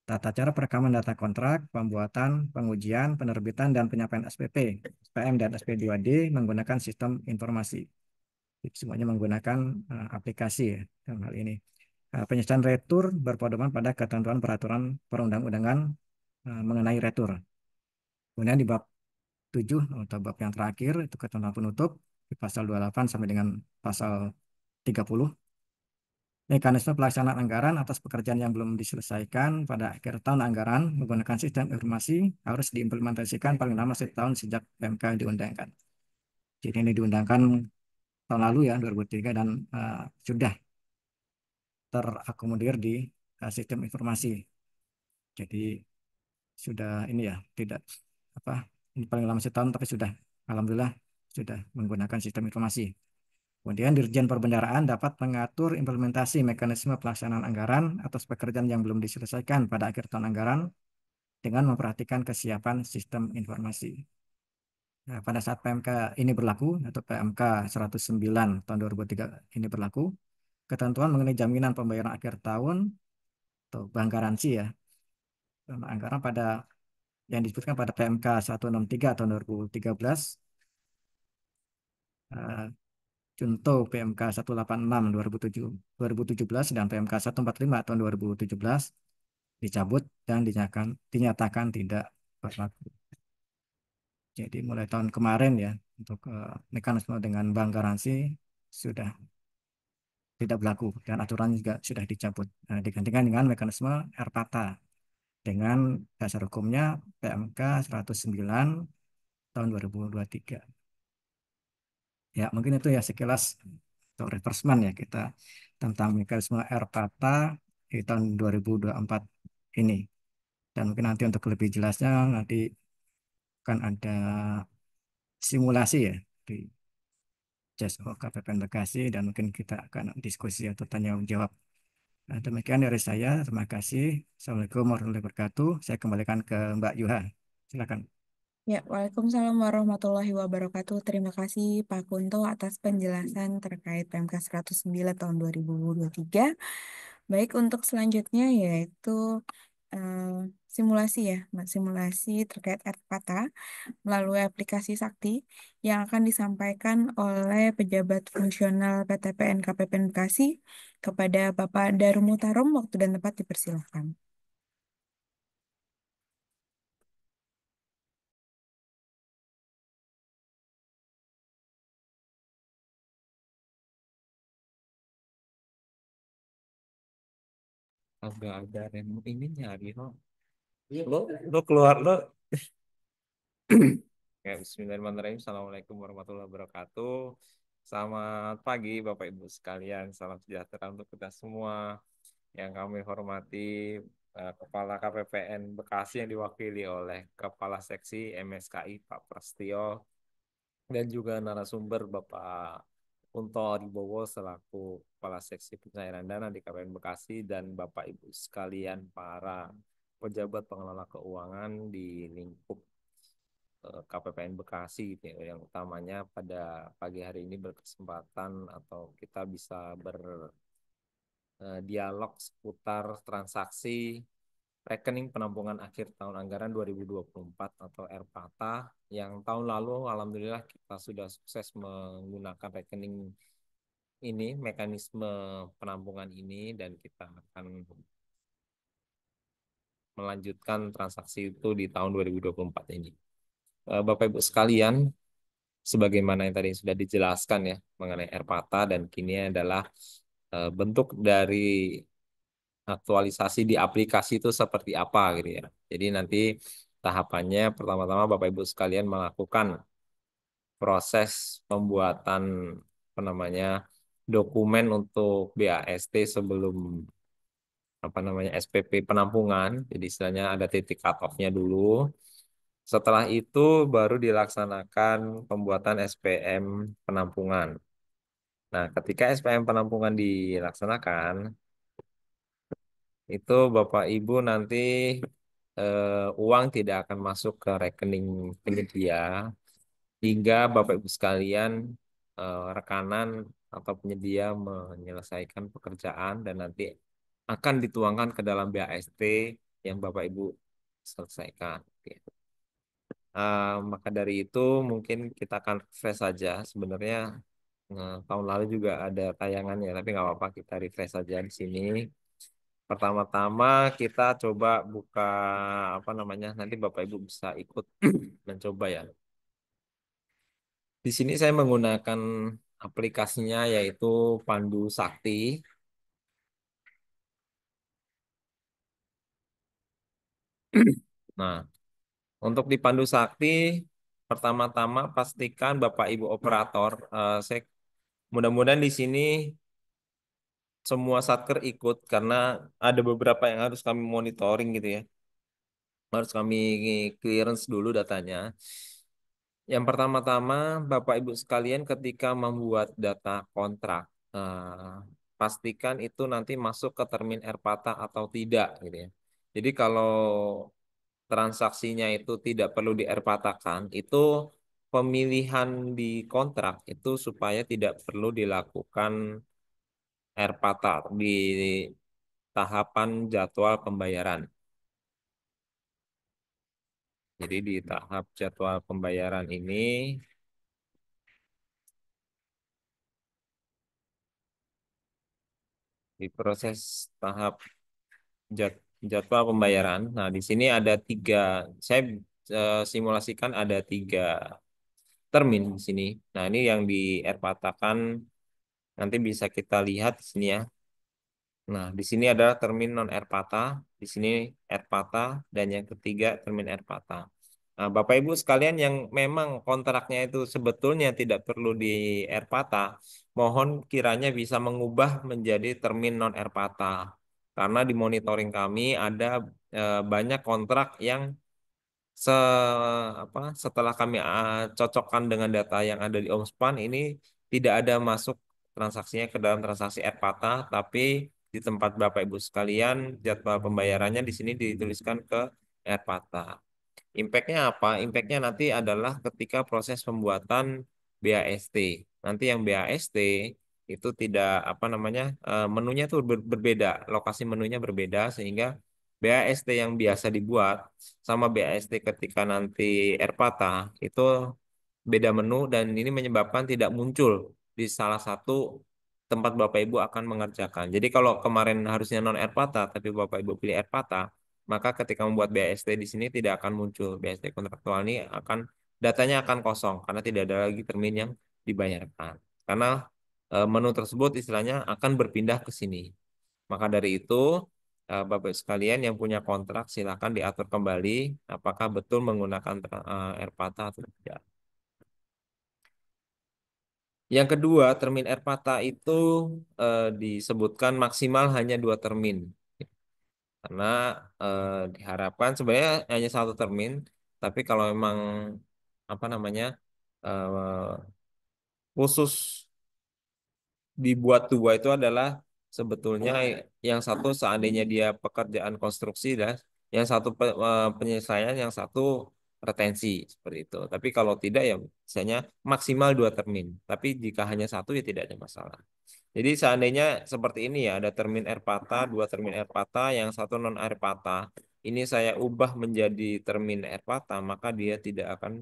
Tata cara perekaman data kontrak, pembuatan, pengujian, penerbitan, dan penyampaian SPP, SPM, dan SP2D menggunakan sistem informasi. Jadi semuanya menggunakan aplikasi ya, dalam hal ini. Penyelesaian retur berpedoman pada ketentuan peraturan perundang-undangan mengenai retur. Kemudian di bab 7 atau bab yang terakhir itu ketentuan penutup di pasal 28 sampai dengan pasal 30. Mekanisme pelaksanaan anggaran atas pekerjaan yang belum diselesaikan pada akhir tahun anggaran menggunakan sistem informasi harus diimplementasikan paling lama setahun sejak PMK diundangkan. Jadi ini diundangkan tahun lalu ya 2003 dan sudah terakomodir di sistem informasi. Jadi sudah ini ya tidak apa ini paling lama setahun tapi sudah alhamdulillah sudah menggunakan sistem informasi. Kemudian Dirjen Perbendaraan dapat mengatur implementasi mekanisme pelaksanaan anggaran atas pekerjaan yang belum diselesaikan pada akhir tahun anggaran dengan memperhatikan kesiapan sistem informasi. Nah, pada saat PMK ini berlaku atau PMK 109 tahun 2003 ini berlaku, ketentuan mengenai jaminan pembayaran akhir tahun atau bank garansi ya, anggaran pada yang disebutkan pada PMK 163 tahun 2013, contoh PMK 186 2017 dan PMK 145 tahun 2017 dicabut dan dinyatakan tidak berlaku. Jadi mulai tahun kemarin ya untuk mekanisme dengan bank garansi sudah tidak berlaku dan aturan juga sudah dicabut. Nah, digantikan dengan mekanisme RPATA dengan dasar hukumnya PMK 109 tahun 2023. Ya, mungkin itu ya sekilas untuk refreshment ya kita tentang mekanisme RPATA di tahun 2024 ini. Dan mungkin nanti untuk lebih jelasnya nanti akan ada simulasi ya di CSO KPPN Bekasi dan mungkin kita akan diskusi atau tanya jawab. Nah, demikian dari saya. Terima kasih. Assalamualaikum warahmatullahi wabarakatuh. Saya kembalikan ke Mbak Yuha. Silakan. Ya, Waalaikumsalam warahmatullahi wabarakatuh. Terima kasih Pak Kunto atas penjelasan terkait PMK 109 tahun 2023. Baik, untuk selanjutnya yaitu eh, simulasi ya, simulasi terkait RPATA melalui aplikasi Sakti yang akan disampaikan oleh pejabat fungsional PTPN KPPN Bekasi kepada Bapak Darumutarom. Waktu dan tempat dipersilakan. Agak ada rem ininya gitu. Lo lo keluar lo. Ya, Bismillahirrahmanirrahim. Assalamualaikum warahmatullahi wabarakatuh. Selamat pagi Bapak Ibu sekalian. Salam sejahtera untuk kita semua. Yang kami hormati Kepala KPPN Bekasi yang diwakili oleh Kepala Seksi MSKI Pak Prastio dan juga narasumber Bapak Kunto Adibowo selaku Kepala Seksi Pencairan Dana di KPPN Bekasi dan Bapak Ibu sekalian para pejabat pengelola keuangan di lingkup KPPN Bekasi gitu ya. Yang utamanya pada pagi hari ini berkesempatan atau kita bisa berdialog seputar transaksi rekening penampungan akhir tahun anggaran 2024 atau RPATA yang tahun lalu alhamdulillah kita sudah sukses menggunakan rekening ini, mekanisme penampungan ini dan kita akan melanjutkan transaksi itu di tahun 2024 ini. Bapak Ibu sekalian, sebagaimana yang tadi sudah dijelaskan ya mengenai RPATA dan kini adalah bentuk dari aktualisasi di aplikasi itu seperti apa gitu ya. Jadi nanti tahapannya pertama-tama Bapak Ibu sekalian melakukan proses pembuatan apa namanya dokumen untuk BAST sebelum apa namanya SPP penampungan. Jadi istilahnya ada titik cut off-nya dulu. Setelah itu baru dilaksanakan pembuatan SPM penampungan. Nah, ketika SPM penampungan dilaksanakan, itu Bapak Ibu nanti uang tidak akan masuk ke rekening penyedia hingga Bapak Ibu sekalian rekanan atau penyedia menyelesaikan pekerjaan dan nanti akan dituangkan ke dalam BAST yang Bapak Ibu selesaikan. Oke. Maka dari itu mungkin kita akan refresh saja. Sebenarnya tahun lalu juga ada tayangannya, tapi nggak apa-apa kita refresh saja di sini. Pertama-tama kita coba buka apa namanya, nanti Bapak Ibu bisa ikut mencoba ya. Di sini saya menggunakan aplikasinya yaitu Pandu Sakti. Nah, untuk di Pandu Sakti, pertama-tama pastikan Bapak Ibu operator, saya mudah-mudahan di sini semua satker ikut karena ada beberapa yang harus kami monitoring gitu ya. Harus kami clearance dulu datanya. Yang pertama-tama, Bapak Ibu sekalian ketika membuat data kontrak, pastikan itu nanti masuk ke termin Erpata atau tidak gitu ya. Jadi kalau transaksinya itu tidak perlu dierpatakan, itu pemilihan di kontrak itu supaya tidak perlu dilakukan Erpata di tahapan jadwal pembayaran. Jadi di tahap jadwal pembayaran ini, di proses tahap jadwal pembayaran. Nah, di sini ada tiga, saya simulasikan ada tiga termin di sini. Nah, ini yang dierpatakan nanti bisa kita lihat di sini ya. Nah, di sini adalah termin non Erpata, di sini Erpata, dan yang ketiga termin Erpata. Nah, Bapak Ibu sekalian yang memang kontraknya itu sebetulnya tidak perlu di Erpata, mohon kiranya bisa mengubah menjadi termin non Erpata. Karena di monitoring kami ada banyak kontrak yang se setelah kami cocokkan dengan data yang ada di Omspan ini tidak ada masuk transaksinya ke dalam transaksi Erpata, tapi di tempat Bapak Ibu sekalian jadwal pembayarannya di sini dituliskan ke Erpata. Impactnya apa? Impactnya nanti adalah ketika proses pembuatan BAST. Nanti yang BAST itu tidak apa namanya menunya tuh berbeda, lokasi menunya berbeda sehingga BAST yang biasa dibuat sama BAST ketika nanti Erpata itu beda menu dan ini menyebabkan tidak muncul di salah satu tempat Bapak Ibu akan mengerjakan. Jadi kalau kemarin harusnya non Erpata tapi Bapak Ibu pilih Erpata, maka ketika membuat BAST di sini tidak akan muncul. BAST kontraktual ini akan datanya akan kosong karena tidak ada lagi termin yang dibayarkan. Karena menu tersebut istilahnya akan berpindah ke sini. Maka dari itu, Bapak sekalian yang punya kontrak silakan diatur kembali apakah betul menggunakan Erpata atau tidak. Yang kedua, termin Erpata itu disebutkan maksimal hanya 2 termin. Karena diharapkan sebenarnya hanya 1 termin, tapi kalau memang apa namanya khusus dibuat 2 itu adalah sebetulnya yang satu seandainya dia pekerjaan konstruksi dan yang satu penyelesaian, yang satu retensi seperti itu. Tapi kalau tidak ya misalnya maksimal 2 termin. Tapi jika hanya satu ya tidak ada masalah. Jadi seandainya seperti ini ya, ada termin Erpata, 2 termin Erpata, yang satu non Erpata. Ini saya ubah menjadi termin Erpata, maka dia tidak akan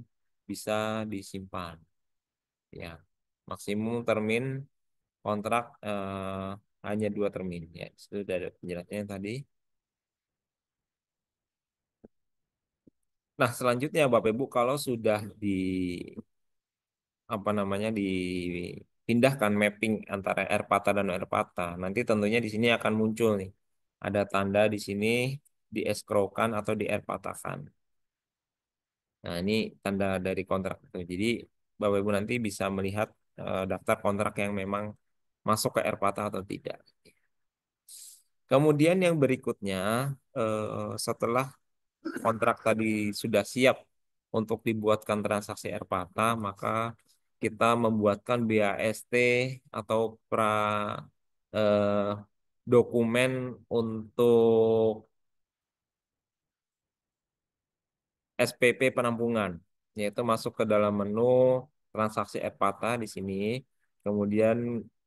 bisa disimpan. Ya, maksimum termin kontrak hanya 2 termin. Ya, sudah ada penjelasannya tadi. Nah, selanjutnya Bapak Ibu kalau sudah di apa namanya dipindahkan mapping antara Erpata dan Erpata. Nanti tentunya di sini akan muncul nih. Ada tanda di sini di escrowkan atau di Erpatakan. Nah, ini tanda dari kontrak itu. Jadi Bapak Ibu nanti bisa melihat daftar kontrak yang memang masuk ke Erpata atau tidak. Kemudian yang berikutnya setelah kontrak tadi sudah siap untuk dibuatkan transaksi Erpata, maka kita membuatkan BAST atau eh, dokumen untuk SPP penampungan, yaitu masuk ke dalam menu transaksi Erpata di sini. Kemudian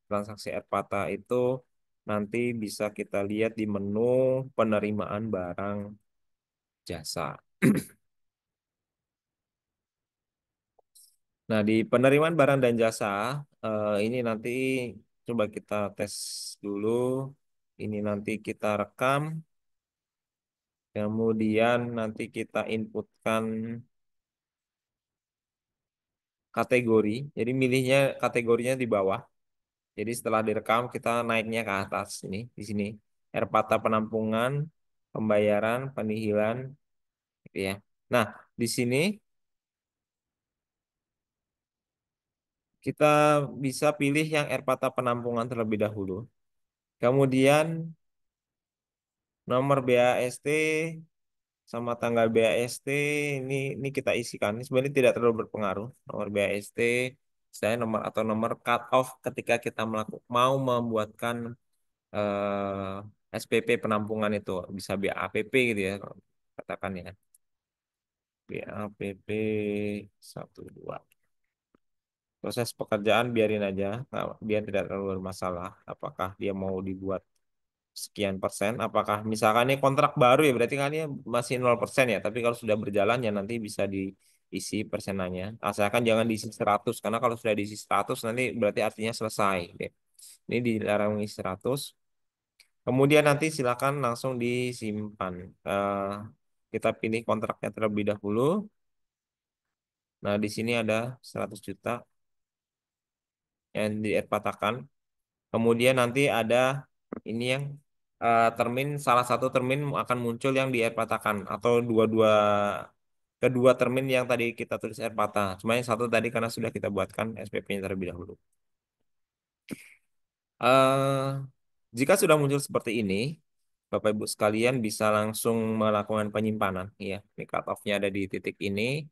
transaksi Erpata itu nanti bisa kita lihat di menu penerimaan barang jasa. Nah, di penerimaan barang dan jasa, ini nanti coba kita tes dulu. Ini nanti kita rekam, kemudian nanti kita inputkan kategori. Jadi milihnya kategorinya di bawah. Jadi setelah direkam kita naiknya ke atas ini, di sini. Erpata penampungan, pembayaran, penihilan, gitu ya. Nah, di sini kita bisa pilih yang Erpata penampungan terlebih dahulu. Kemudian nomor BAST sama tanggal BAST ini kita isikan. Ini sebenarnya tidak terlalu berpengaruh. Nomor BAST, saya nomor atau nomor cut off ketika kita mau membuatkan SPP penampungan itu bisa BAPP gitu ya katakan ya. BAPP 12. Proses pekerjaan biarin aja, biar tidak terlalu bermasalah. Apakah dia mau dibuat sekian persen? Apakah misalkan ini kontrak baru ya berarti kan ini masih 0% ya. Tapi kalau sudah berjalan ya nanti bisa diisi persenannya. Asalkan jangan diisi 100 karena kalau sudah diisi 100 nanti berarti artinya selesai. Oke. Ini dilarang isi 100. Kemudian nanti silakan langsung disimpan. Kita pilih kontraknya terlebih dahulu. Nah, di sini ada 100 juta yang dipatahkan. Kemudian nanti ada ini yang termin salah satu termin akan muncul yang dipatahkan atau kedua termin yang tadi kita tulis patah. Cuma yang satu tadi karena sudah kita buatkan SPP-nya terlebih dahulu. Eh, Jika sudah muncul seperti ini, Bapak Ibu sekalian bisa langsung melakukan penyimpanan. Ya, ini cut off-nya ada di titik ini.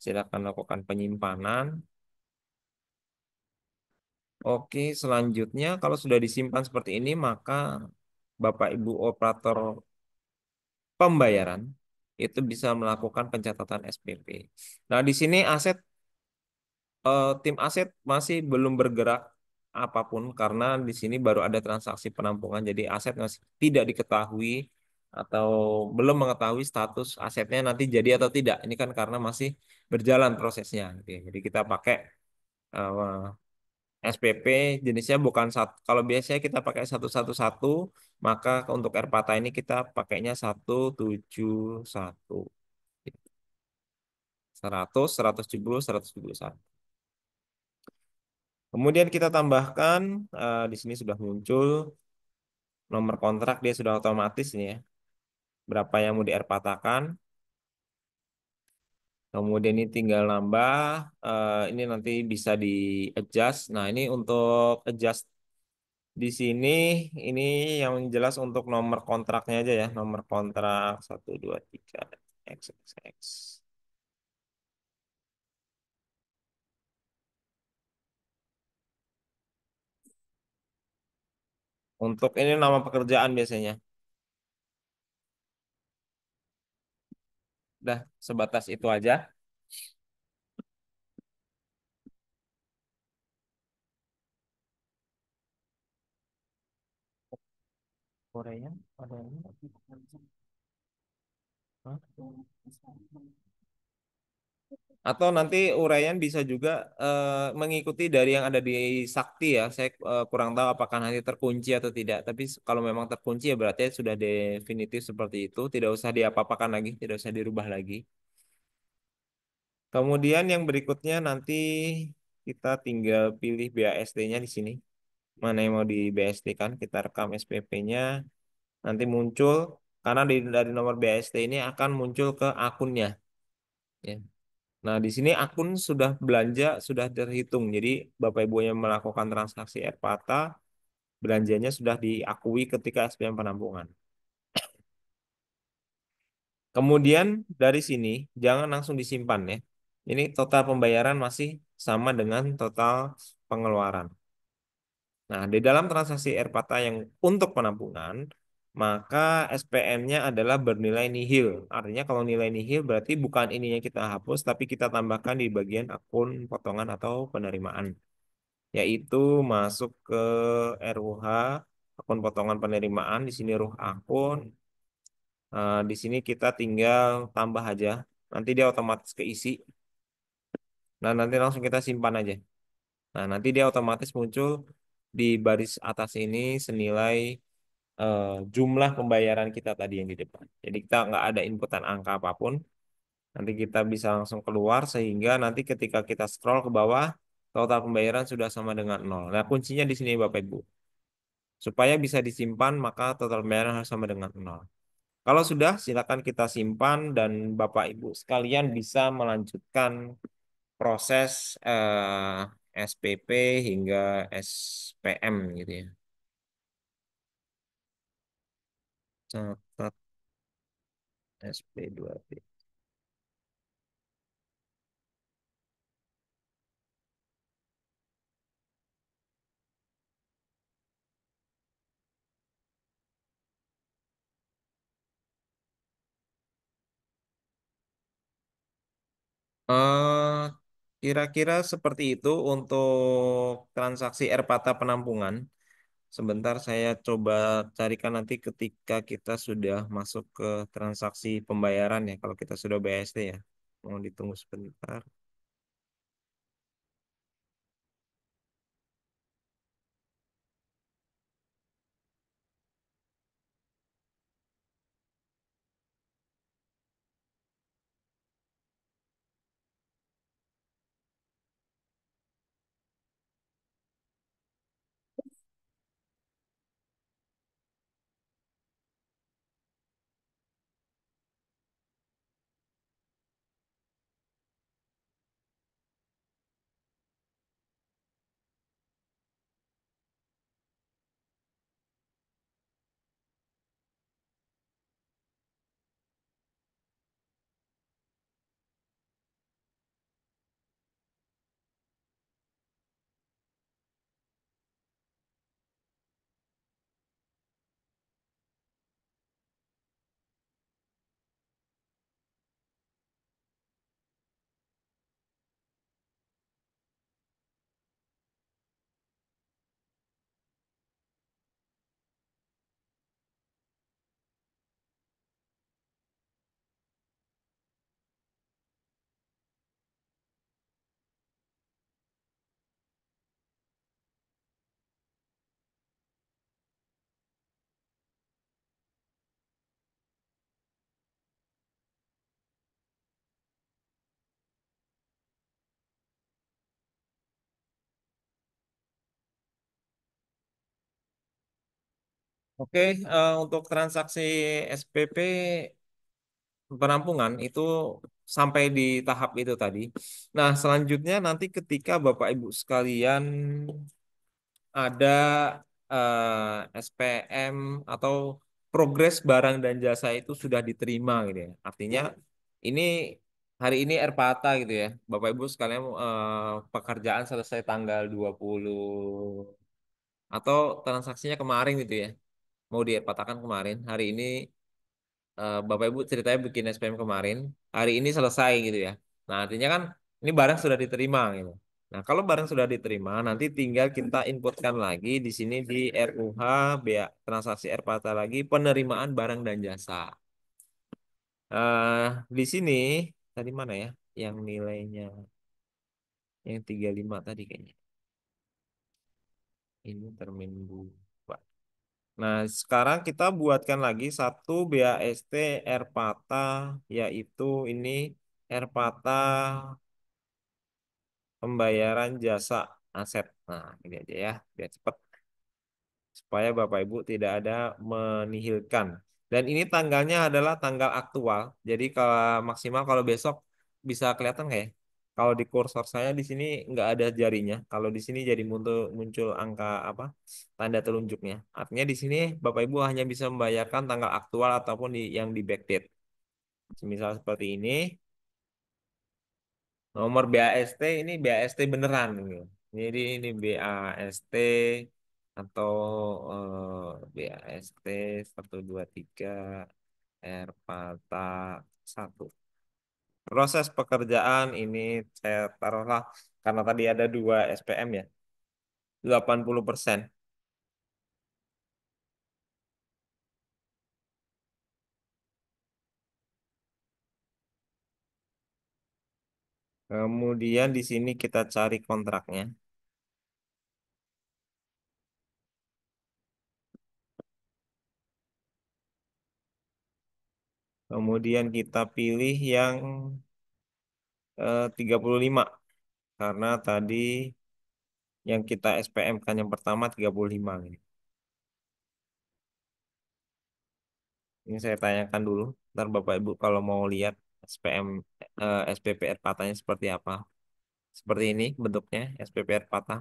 Silakan lakukan penyimpanan. Oke, selanjutnya kalau sudah disimpan seperti ini, maka Bapak Ibu operator pembayaran itu bisa melakukan pencatatan SPP. Nah, di sini tim aset masih belum bergerak apapun karena di sini baru ada transaksi penampungan, jadi aset masih tidak diketahui atau belum mengetahui status asetnya nanti jadi atau tidak. Ini kan karena masih berjalan prosesnya. Oke, jadi kita pakai SPP jenisnya bukan satu. Kalau biasanya kita pakai 111, maka untuk Erpata ini kita pakainya 171. 100, 170, 171. Kemudian kita tambahkan di sini sudah muncul nomor kontrak, dia sudah otomatis nih ya. Berapa yang mau dierpatakan. Kemudian ini tinggal nambah. Ini nanti bisa di adjust. Nah, ini untuk adjust di sini ini yang jelas untuk nomor kontraknya aja ya. Nomor kontrak 123 XXX. Untuk ini nama pekerjaan biasanya. Udah sebatas itu aja. Korea ada ini. Hah? Atau nanti uraian bisa juga mengikuti dari yang ada di Sakti ya. Saya kurang tahu apakah nanti terkunci atau tidak. Tapi kalau memang terkunci ya berarti sudah definitif seperti itu. Tidak usah diapa-apakan lagi, tidak usah dirubah lagi. Kemudian yang berikutnya nanti kita tinggal pilih BAST-nya di sini. Mana yang mau di BAST kan? Kita rekam SPP-nya. Nanti muncul karena dari nomor BAST ini akan muncul ke akunnya. Ya. Nah, di sini akun sudah belanja sudah terhitung. Jadi Bapak Ibu yang melakukan transaksi Erpata, belanjanya sudah diakui ketika SPM penampungan. Kemudian dari sini jangan langsung disimpan ya. Ini total pembayaran masih sama dengan total pengeluaran. Nah, di dalam transaksi Erpata yang untuk penampungan, maka SPM-nya adalah bernilai nihil. Artinya kalau nilai nihil berarti bukan ininya kita hapus, tapi kita tambahkan di bagian akun potongan atau penerimaan. Yaitu masuk ke RUH, akun potongan penerimaan, di sini ruh akun. Di sini kita tinggal tambah aja. Nanti dia otomatis keisi. Nah, nanti langsung kita simpan aja. Nah, nanti dia otomatis muncul di baris atas ini senilai eh, jumlah pembayaran kita tadi yang di depan. Jadi kita nggak ada inputan angka apapun. Nanti kita bisa langsung keluar sehingga nanti ketika kita scroll ke bawah, total pembayaran sudah sama dengan nol. Nah, kuncinya di sini Bapak Ibu. Supaya bisa disimpan, maka total pembayaran harus sama dengan nol. Kalau sudah, silakan kita simpan dan Bapak Ibu sekalian bisa melanjutkan proses SPP hingga SPM gitu ya. Catat SP2B. Eh, Kira-kira seperti itu untuk transaksi Erpata penampungan. Sebentar saya coba carikan nanti ketika kita sudah masuk ke transaksi pembayaran ya. Kalau kita sudah BST ya. Mau ditunggu sebentar. Oke, untuk transaksi SPP penampungan itu sampai di tahap itu tadi. Nah, selanjutnya nanti ketika Bapak Ibu sekalian ada SPM atau progres barang dan jasa itu sudah diterima gitu ya. Artinya ini hari ini Erpata gitu ya. Bapak Ibu sekalian pekerjaan selesai tanggal 20 atau transaksinya kemarin gitu ya. Mau dierpatakan kemarin. Hari ini Bapak Ibu ceritanya bikin SPM kemarin, hari ini selesai gitu ya. Nah, artinya kan ini barang sudah diterima gitu. Nah, kalau barang sudah diterima, nanti tinggal kita inputkan lagi di sini di RUH, bea transaksi Erpata lagi penerimaan barang dan jasa. Di sini tadi mana ya? Yang nilainya yang 35 tadi kayaknya. Ini termin 2. Nah, sekarang kita buatkan lagi satu BAST Erpata, yaitu ini Erpata pembayaran jasa aset. Nah, ini aja ya, biar cepat. Supaya Bapak Ibu tidak ada menihilkan. Dan ini tanggalnya adalah tanggal aktual. Jadi kalau maksimal kalau besok bisa kelihatan nggak ya? Kalau di kursor saya di sini nggak ada jarinya. Kalau di sini jadi muncul muncul angka apa? Tanda telunjuknya. Artinya di sini Bapak Ibu hanya bisa membayarkan tanggal aktual ataupun yang di backdate. Misal seperti ini. Nomor BAST ini BAST beneran gitu. Jadi ini BAST atau BAST 123 Erpata 1. Proses pekerjaan ini saya taruhlah karena tadi ada 2 SPM ya, 80%. Kemudian di sini kita cari kontraknya. Kemudian kita pilih yang 35 karena tadi yang kita SPM kan yang pertama 35 ini. Ini saya tanyakan dulu. Ntar Bapak Ibu kalau mau lihat SPM SPPR patahnya seperti apa. Seperti ini bentuknya SPPR patah.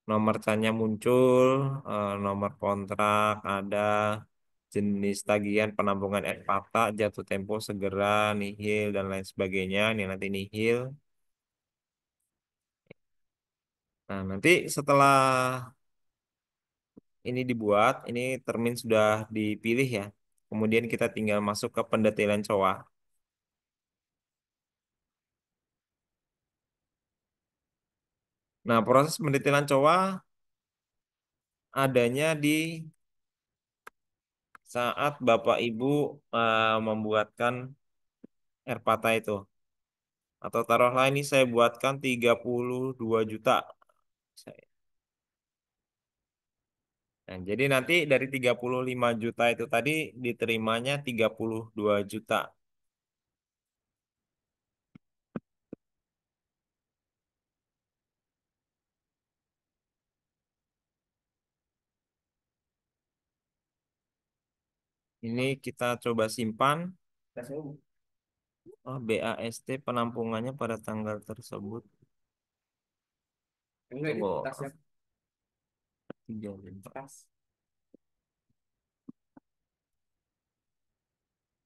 Nomor cannya muncul, nomor kontrak ada, jenis tagihan penampungan air patah, jatuh tempo segera, nihil dan lain sebagainya. Ini nanti nihil. Nah, nanti setelah ini dibuat, ini termin sudah dipilih ya. Kemudian kita tinggal masuk ke pendetailan COA. Nah, proses pendetailan COA adanya di saat Bapak Ibu membuatkan Airpata itu. Atau taruhlah ini saya buatkan 32 juta. Nah, jadi nanti dari 35 juta itu tadi diterimanya 32 juta. Ini kita coba simpan. Oh, BAST penampungannya pada tanggal tersebut. Oh, 3.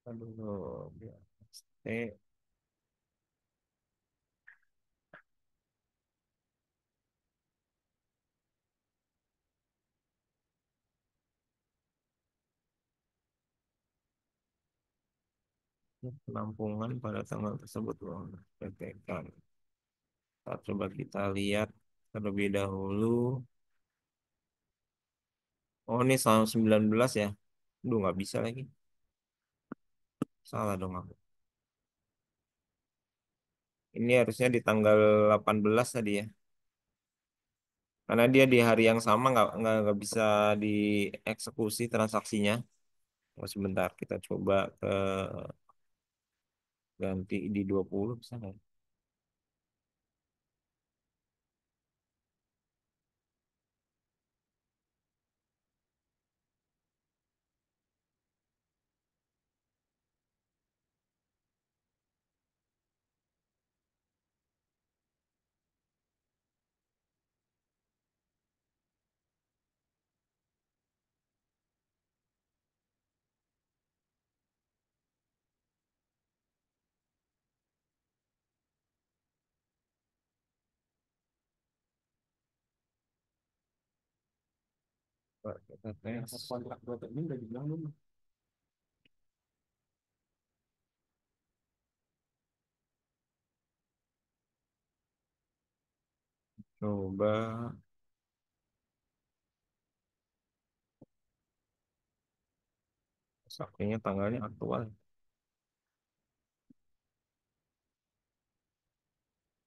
Aduh, BAST penampungan pada tanggal tersebut. Oh, PTK. Coba kita lihat terlebih dahulu. Oh, ini tahun 19 ya. Duh, nggak bisa lagi. Salah dong aku. Ini harusnya di tanggal 18 tadi ya. Karena dia di hari yang sama nggak bisa dieksekusi transaksinya. Oh, sebentar, kita coba ke ganti di 20 bisa nggak? Coba kita tes. Kontrak buat ini udah dibilang belum? Coba saktinya tanggalnya aktual.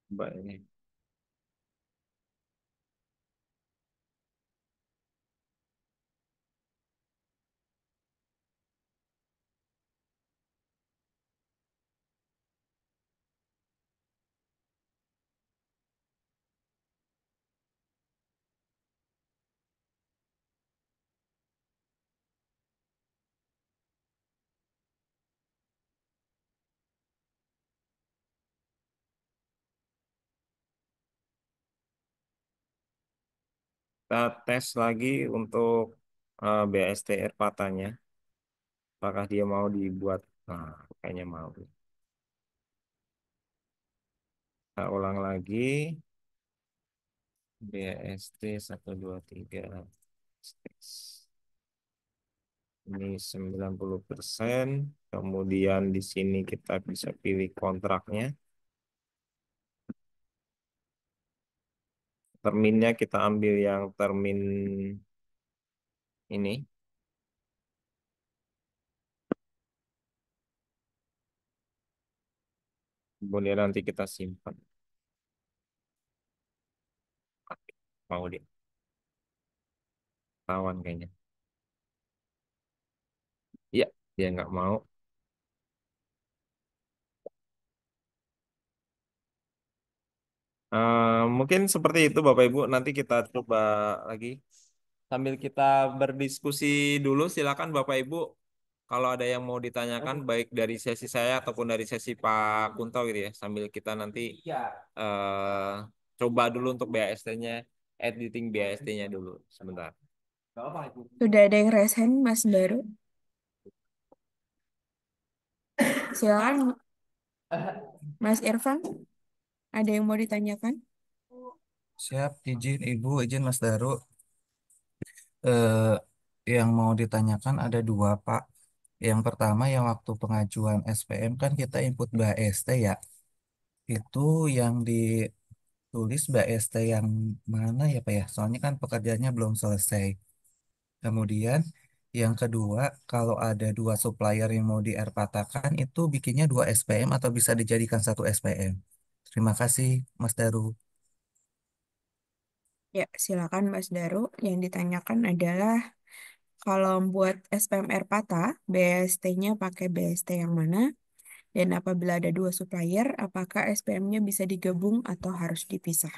Coba ini. Kita tes lagi untuk BSTR patahnya. Apakah dia mau dibuat? Nah, kayaknya mau. Kita ulang lagi. BST 123. Ini 90%. Kemudian di sini kita bisa pilih kontraknya. Terminnya kita ambil yang termin ini. Kemudian nanti kita simpan. Mau dia. Tawan kayaknya. Iya, dia nggak mau. Mungkin seperti itu Bapak Ibu. Nanti kita coba lagi. Sambil kita berdiskusi dulu, silakan Bapak Ibu. Kalau ada yang mau ditanyakan, baik dari sesi saya ataupun dari sesi Pak Kunto gitu ya. Sambil kita nanti eh, coba dulu untuk BAST-nya, editing BAST-nya dulu sebentar. Sudah ada yang raise hand, Mas Baru. Silakan, Mas Irfan. Ada yang mau ditanyakan? Siap, izin Ibu, izin Mas Daru. Eh, yang mau ditanyakan ada dua, Pak. Yang pertama yang waktu pengajuan SPM kan kita input BAST ya. Itu yang ditulis BAST yang mana ya, Pak ya? Soalnya kan pekerjaannya belum selesai. Kemudian yang kedua, kalau ada dua supplier yang mau di-erpatakan itu bikinnya dua SPM atau bisa dijadikan satu SPM. Terima kasih, Mas Daru. Ya, silakan Mas Daru. Yang ditanyakan adalah kalau buat SPMR patah, BST-nya pakai BST yang mana? Dan apabila ada dua supplier, apakah SPM-nya bisa digabung atau harus dipisah?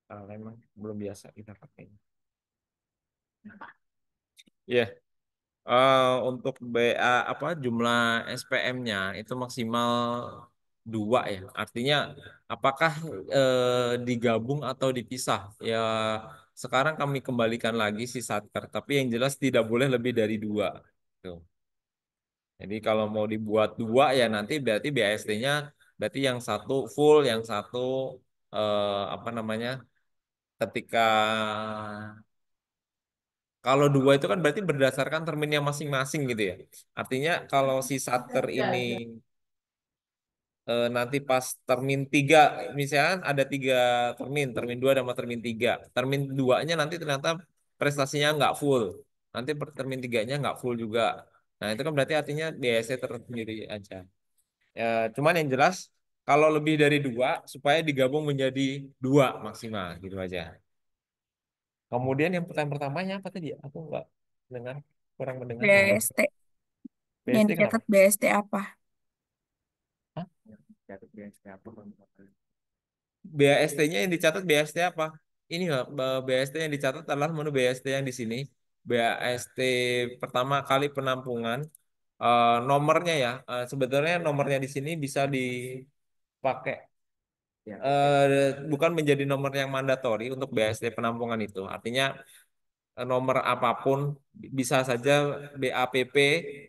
Kalau memang belum biasa kita pakai. Ya, untuk BA apa jumlah SPM-nya itu maksimal 2 ya. Artinya apakah digabung atau dipisah? Ya sekarang kami kembalikan lagi si Satker, tapi yang jelas tidak boleh lebih dari 2. Tuh. Jadi kalau mau dibuat 2 ya nanti berarti BAST-nya berarti yang satu full, yang satu apa namanya? Ketika kalau 2 itu kan berarti berdasarkan terminnya masing-masing gitu ya. Artinya kalau si Satker ini nanti pas termin 3, misalnya ada 3 termin, termin 2 sama termin 3. Termin 2-nya nanti ternyata prestasinya nggak full. Nanti termin 3-nya nggak full juga. Nah itu kan berarti artinya BSC tersendiri aja. Ya, cuman yang jelas kalau lebih dari 2 supaya digabung menjadi 2 maksimal gitu aja. Kemudian yang pertanyaan pertamanya apa tadi ya? Aku nggak dengar, kurang mendengar. BST. Yang BST kenapa? dicatat BST apa? Hah? BAST-nya yang dicatat BAST apa? Ini ya, BAST yang dicatat adalah menu BAST yang di sini. BAST pertama kali penampungan. Nomornya ya, sebetulnya nomornya di sini bisa dipakai. Bukan menjadi nomor yang mandatori untuk BAST penampungan itu. Artinya nomor apapun bisa saja BAPP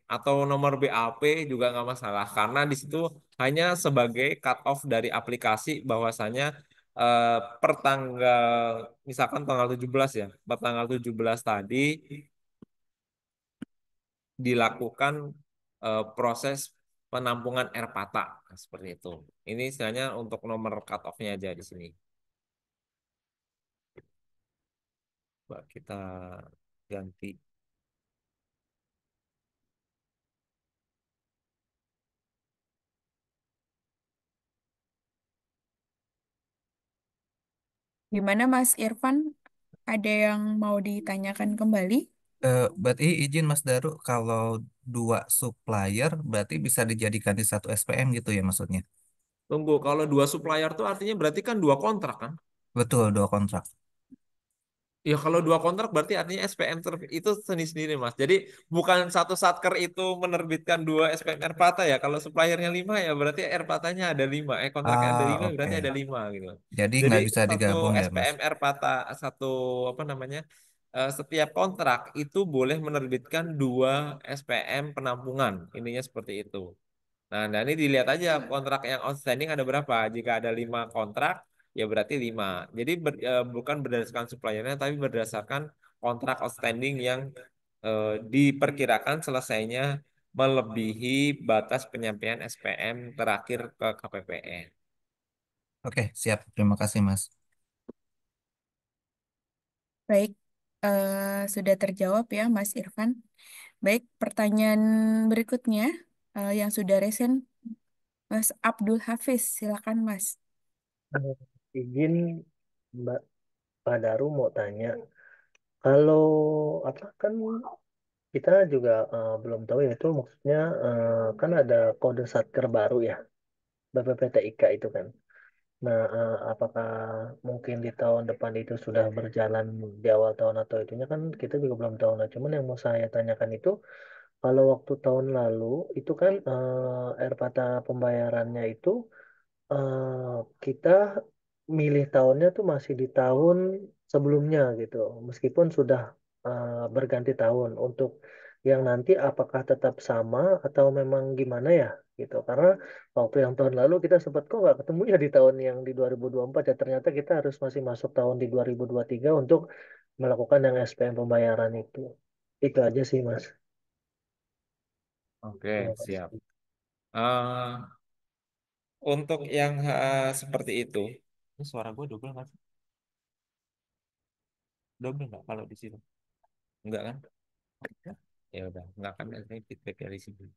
atau nomor BAP juga nggak masalah karena di situ hanya sebagai cut off dari aplikasi bahwasanya eh, per tanggal misalkan tanggal 17 ya per tanggal 17 tadi dilakukan proses penampungan Erpata. Nah, seperti itu. Ini istilahnya untuk nomor cut off-nya aja di sini. Coba kita ganti. Gimana Mas Irfan? Ada yang mau ditanyakan kembali? Berarti izin Mas Daru, kalau dua supplier berarti bisa dijadikan di satu SPM gitu ya maksudnya? Tunggu, kalau 2 supplier tuh artinya berarti kan 2 kontrak kan? Betul, dua kontrak. Ya kalau dua kontrak berarti artinya SPM itu sendiri-sendiri Mas. Jadi bukan satu satker itu menerbitkan dua SPM Erpata ya. Kalau suppliernya 5 ya berarti Erpatanya ada 5. Kontraknya ada Ah, 5 oke. berarti ada 5 gitu. Jadi Jadi nggak bisa satu digabung ya, Mas? SPM Erpata satu apa namanya setiap kontrak itu boleh menerbitkan dua SPM penampungan. Ininya seperti itu. Nah, ini dilihat aja kontrak yang outstanding ada berapa. Jika ada 5 kontrak, ya berarti 5. Jadi bukan berdasarkan suppliernya, tapi berdasarkan kontrak outstanding yang diperkirakan selesainya melebihi batas penyampaian SPM terakhir ke KPPN. Oke, siap. Terima kasih, Mas. Baik, sudah terjawab ya Mas Irfan. Baik, pertanyaan berikutnya yang sudah resen, Mas Abdul Hafiz, silakan Mas. Eh, izin Mbak Pak Daru mau tanya, kalau apa kan kita juga belum tahu ya itu maksudnya kan ada kode satker baru ya BPPTIK itu kan. Nah, apakah mungkin di tahun depan itu sudah berjalan di awal tahun atau itunya kan kita juga belum tahu. Nah, cuman yang mau saya tanyakan itu kalau waktu tahun lalu itu kan RPata pembayarannya itu kita milih tahunnya tuh masih di tahun sebelumnya gitu, meskipun sudah berganti tahun. Untuk yang nanti apakah tetap sama atau memang gimana ya gitu? Karena waktu yang tahun lalu kita sempat kok nggak ketemu ya di tahun yang di 2024 ya, ternyata kita harus masih masuk tahun di 2023 untuk melakukan yang SPM pembayaran itu. Itu aja sih Mas. Oke, Terima siap. kasih. Eh, untuk yang seperti itu, ini suara gue double nggak sih? Double nggak kalau di sini? Enggak kan? Ya udah, nggak akan ada feedback dari sini.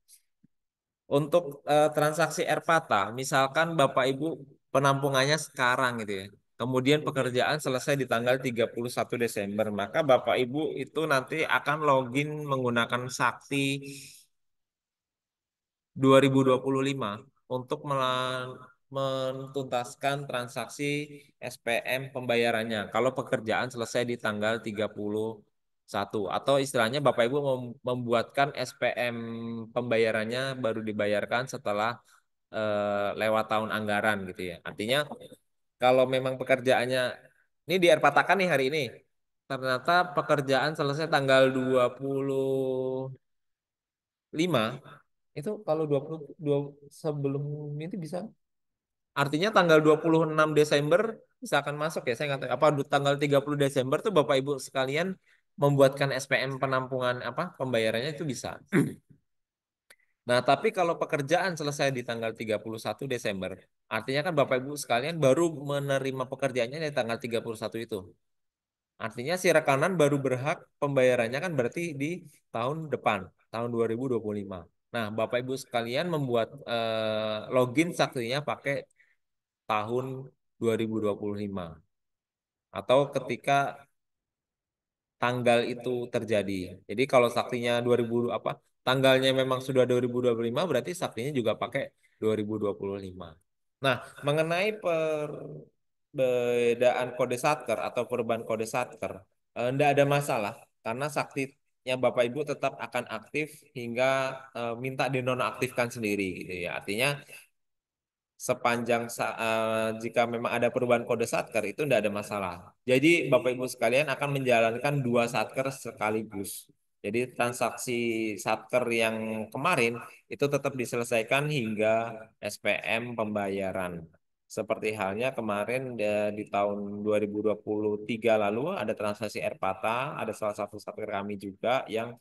Untuk transaksi Erpata, misalkan Bapak Ibu penampungannya sekarang gitu ya. Kemudian pekerjaan selesai di tanggal 31 Desember, maka Bapak Ibu itu nanti akan login menggunakan Sakti 2025 untuk menuntaskan transaksi SPM pembayarannya. Kalau pekerjaan selesai di tanggal 31 atau istilahnya Bapak Ibu membuatkan SPM pembayarannya baru dibayarkan setelah lewat tahun anggaran gitu ya. Artinya kalau memang pekerjaannya ini diarpatakan nih hari ini. Ternyata pekerjaan selesai tanggal 25 itu kalau 22 sebelum itu bisa. Artinya tanggal 26 Desember bisa akan masuk ya. Saya nggak tahu apa tanggal 30 Desember tuh Bapak Ibu sekalian membuatkan SPM penampungan apa pembayarannya itu bisa. Nah, tapi kalau pekerjaan selesai di tanggal 31 Desember, artinya kan Bapak Ibu sekalian baru menerima pekerjaannya di tanggal 31 itu. Artinya si rekanan baru berhak pembayarannya kan berarti di tahun depan, tahun 2025. Nah, Bapak Ibu sekalian membuat login saksinya pakai tahun 2025 atau ketika tanggal itu terjadi. Jadi kalau saktinya 2000 apa tanggalnya memang sudah 2025 berarti saktinya juga pakai 2025. Nah, mengenai perbedaan kode satker atau perubahan kode satker, tidak ada masalah karena saktinya Bapak Ibu tetap akan aktif hingga minta dinonaktifkan sendiri gitu ya. Artinya sepanjang jika memang ada perubahan kode satker itu tidak ada masalah. Jadi Bapak Ibu sekalian akan menjalankan dua satker sekaligus. Jadi transaksi satker yang kemarin itu tetap diselesaikan hingga SPM pembayaran. Seperti halnya kemarin di tahun 2023 lalu ada transaksi Erpata, ada salah satu satker kami juga yang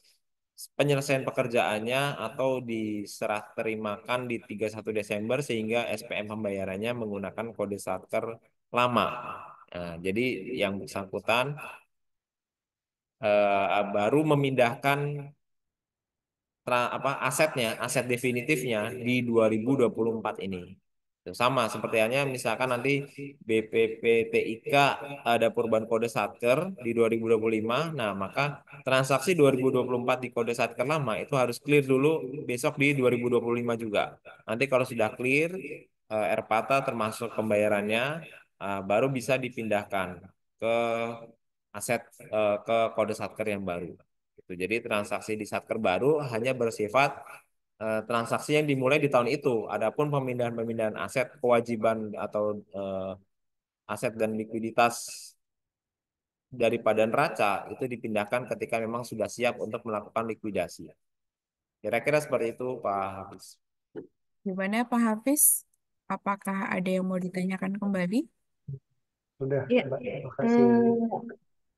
penyelesaian pekerjaannya atau diserah terimakan di 31 Desember sehingga SPM pembayarannya menggunakan kode satker lama. Nah, jadi yang bersangkutan baru memindahkan asetnya, aset definitifnya di 2024 ini. Itu sama seperti halnya misalkan nanti BPPTIK ada perubahan kode satker di 2025, nah maka transaksi 2024 di kode satker lama itu harus clear dulu besok di 2025 juga. Nanti kalau sudah clear Erpata termasuk pembayarannya baru bisa dipindahkan ke aset ke kode satker yang baru. Gitu. Jadi transaksi di satker baru hanya bersifat transaksi yang dimulai di tahun itu. Adapun pemindahan-pemindahan aset, kewajiban atau aset dan likuiditas daripada neraca itu dipindahkan ketika memang sudah siap untuk melakukan likuidasi. Kira-kira seperti itu, Pak Hafiz. Gimana Pak Hafiz? Apakah ada yang mau ditanyakan kembali? Sudah, Ya, Mbak. Makasih.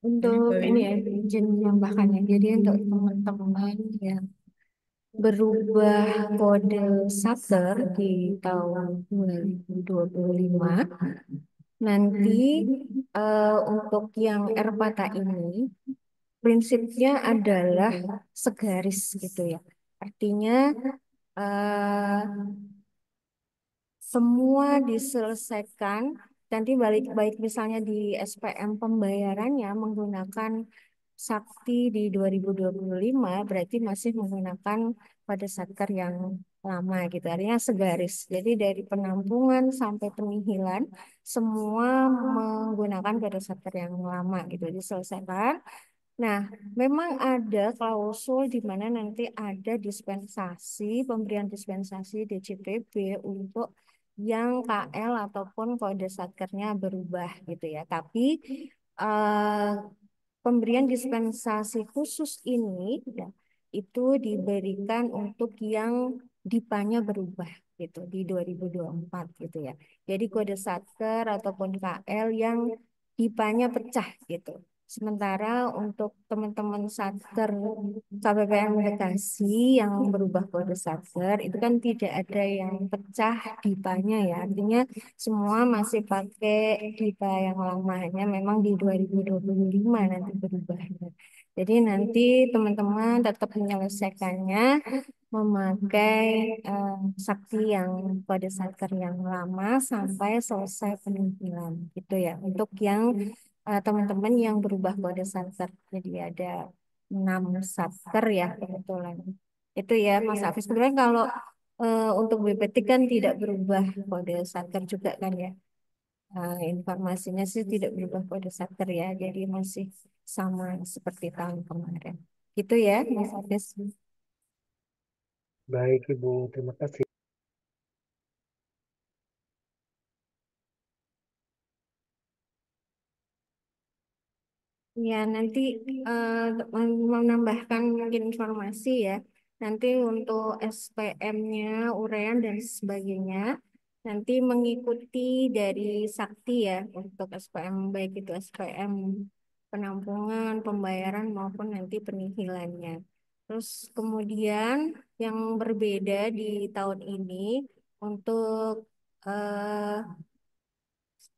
untuk ini ya, izin menambahkannya. Jadi untuk teman-teman yang berubah kode Satker di tahun 2025, nanti untuk yang Erpata ini prinsipnya adalah segaris gitu ya. Artinya eh, semua diselesaikan nanti baik misalnya di SPM pembayarannya menggunakan Sakti di 2025 berarti masih menggunakan pada satker yang lama gitu. Artinya segaris. Jadi dari penampungan sampai penihilan semua menggunakan pada satker yang lama gitu diselesaikan. Nah, memang ada klausul di mana nanti ada dispensasi, pemberian dispensasi DCPB untuk yang KL ataupun kode satkernya berubah gitu ya. Tapi eh, pemberian dispensasi khusus ini ya, itu diberikan untuk yang dipanya berubah gitu di 2024 gitu ya. Jadi kode satker ataupun KL yang dipanya pecah gitu. Sementara untuk teman-teman satker KPPN Bekasi yang berubah kode satker itu kan tidak ada yang pecah dipanya ya. Artinya semua masih pakai dipa yang lamanya memang di 2025 nanti berubahnya. Jadi nanti teman-teman tetap menyelesaikannya memakai eh, sakti yang pada satker yang lama sampai selesai penampilan gitu ya. Untuk yang teman-teman yang berubah kode satker. Jadi ada 6 satker ya kebetulan. Itu ya Mas Hafiz. Kebetulan kalau untuk BPT kan tidak berubah kode satker juga kan ya. Informasinya sih tidak berubah kode satker ya. Jadi masih sama seperti tahun kemarin. Gitu ya Mas Hafiz. Baik, Ibu. Terima kasih. Ya, nanti menambahkan mungkin informasi ya. Nanti untuk SPM-nya, urean dan sebagainya, nanti mengikuti dari Sakti ya untuk SPM baik itu SPM penampungan, pembayaran maupun nanti penihilannya. Terus kemudian yang berbeda di tahun ini untuk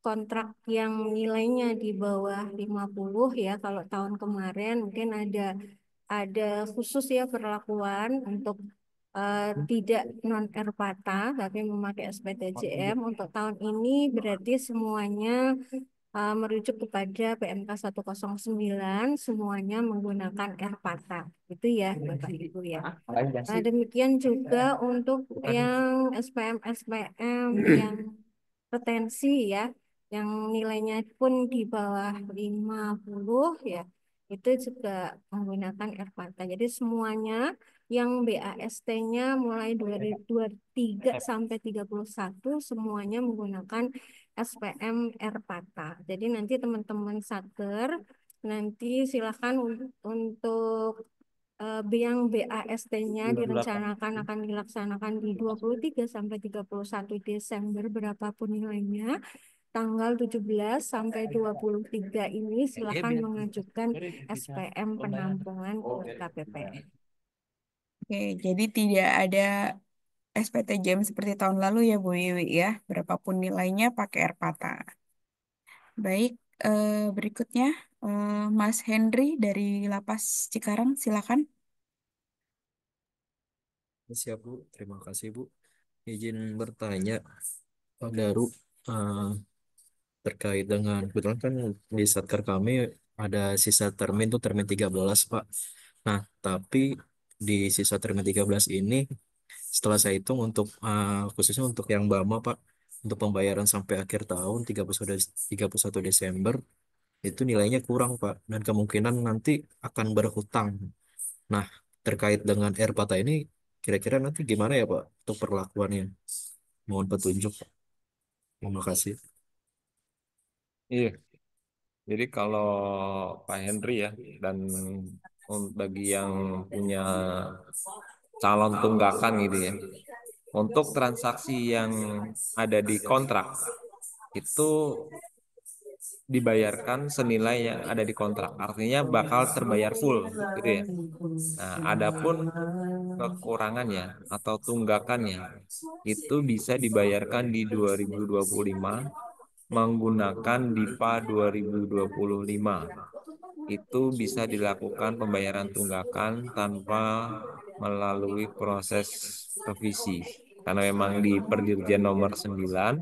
kontrak yang nilainya di bawah 50 ya kalau tahun kemarin mungkin ada khusus ya perlakuan untuk tidak non Erpata tapi memakai SPTJM untuk tahun ini berarti semuanya merujuk kepada PMK 109 semuanya menggunakan Erpata itu ya Bapak Ibu ya. Demikian juga untuk yang SPM SPM yang retensi ya, yang nilainya pun di bawah 50 ya, itu juga menggunakan Erpata. Jadi semuanya yang BAST-nya mulai 2023 sampai 31 semuanya menggunakan SPM Erpata. Jadi nanti teman-teman Satker nanti silakan untuk yang BAST-nya direncanakan akan dilaksanakan di 23 sampai 31 Desember berapapun nilainya tanggal 17 sampai 23 ini silakan mengajukan SPM penampungan ke KPPN. Oke, jadi tidak ada SPTJM seperti tahun lalu ya Bu Wiwi ya. Berapapun nilainya pakai Erpata. Baik, berikutnya Mas Henry dari Lapas Cikarang, silakan. Siap Bu, terima kasih Bu. Izin bertanya, Pak Daru, eh, terkait dengan kebetulan kan di satker kami ada sisa termin tuh termin 13 Pak. Nah, tapi di sisa termin 13 ini setelah saya hitung untuk khususnya untuk yang Bama Pak, untuk pembayaran sampai akhir tahun 31 Desember itu nilainya kurang Pak, dan kemungkinan nanti akan berhutang. Nah, terkait dengan Airpata ini, kira-kira nanti gimana ya Pak untuk perlakuannya? Mohon petunjuk. Terima kasih. Iya, jadi kalau Pak Henry ya, dan bagi yang punya calon tunggakan gitu ya, untuk transaksi yang ada di kontrak itu dibayarkan senilai yang ada di kontrak. Artinya bakal terbayar full gitu ya. Nah, adapun kekurangannya atau tunggakannya itu bisa dibayarkan di 2025 menggunakan DIPA 2025. Itu bisa dilakukan pembayaran tunggakan tanpa melalui proses revisi. Karena memang di Perdirjen nomor 9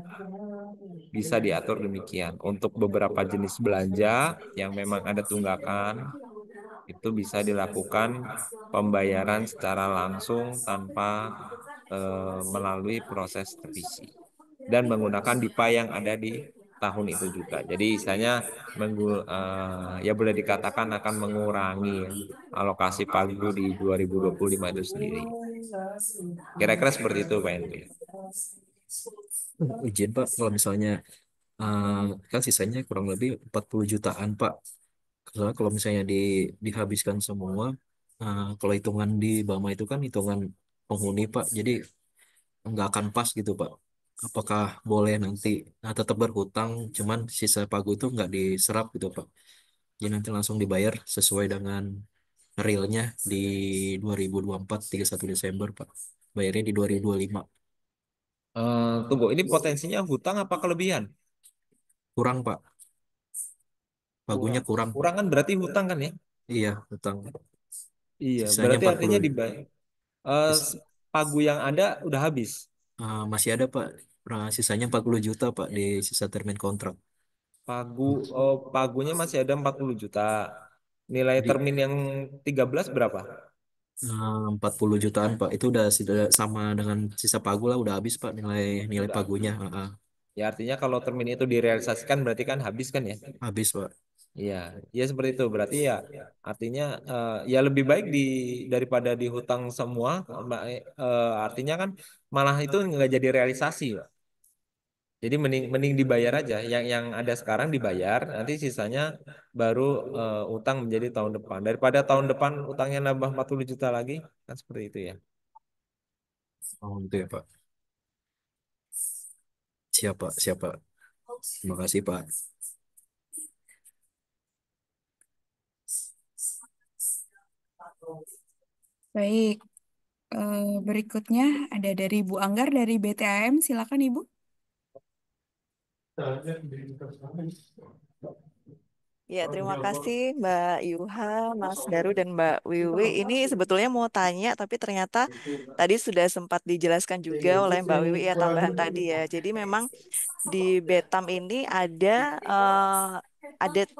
bisa diatur demikian. Untuk beberapa jenis belanja yang memang ada tunggakan, itu bisa dilakukan pembayaran secara langsung tanpa melalui proses revisi. Dan menggunakan DIPA yang ada di tahun itu juga. Jadi misalnya ya boleh dikatakan akan mengurangi alokasi pagu di 2025 itu sendiri. Kira-kira seperti itu Pak Henry. Izin Pak, kalau misalnya eh, kan sisanya kurang lebih 40 jutaan Pak. Soalnya kalau misalnya dihabiskan semua, kalau hitungan di Bama itu kan hitungan penghuni Pak, jadi nggak akan pas gitu Pak. Apakah boleh nanti tetap berhutang, cuman sisa pagu itu nggak diserap gitu Pak. Jadi nanti langsung dibayar sesuai dengan realnya di 2024 31 Desember Pak. Bayarnya di 2025. Tunggu, ini potensinya hutang apa kelebihan? Kurang Pak, pagunya kurang. Kurang kan berarti hutang kan ya? Iya, hutang. Iya, Sisanya berarti 40. artinya dibayar. Eh, Sis- pagu yang ada udah habis. Masih ada Pak. Sisanya 40 juta Pak di sisa termin kontrak. Pagunya masih ada 40 juta. Nilai Jadi termin yang 13 berapa? 40 jutaan Pak. Itu sudah sama dengan sisa pagu lah, udah habis Pak nilai nilai Udah pagunya. habis. Ya artinya kalau termin itu direalisasikan berarti kan habis kan ya? Habis Pak. Iya, ya seperti itu. Berarti ya artinya ya lebih baik daripada dihutang semua. Artinya kan malah itu nggak jadi realisasi, Pak. Jadi mending mending dibayar aja. Yang ada sekarang dibayar, nanti sisanya baru utang menjadi tahun depan. Daripada tahun depan utangnya nambah 40 juta lagi, kan seperti itu ya. Oh, itu ya Pak. Siapa? Siapa? Terima kasih Pak. Baik, berikutnya ada dari Bu Anggar dari BTAM. Silakan Ibu. Ya, terima kasih Mbak Yuha, Mas Daru, dan Mbak Wiwi. Ini sebetulnya mau tanya, tapi ternyata tadi sudah sempat dijelaskan juga oleh Mbak Wiwi ya tambahan tadi ya. Jadi memang di Betam ini ada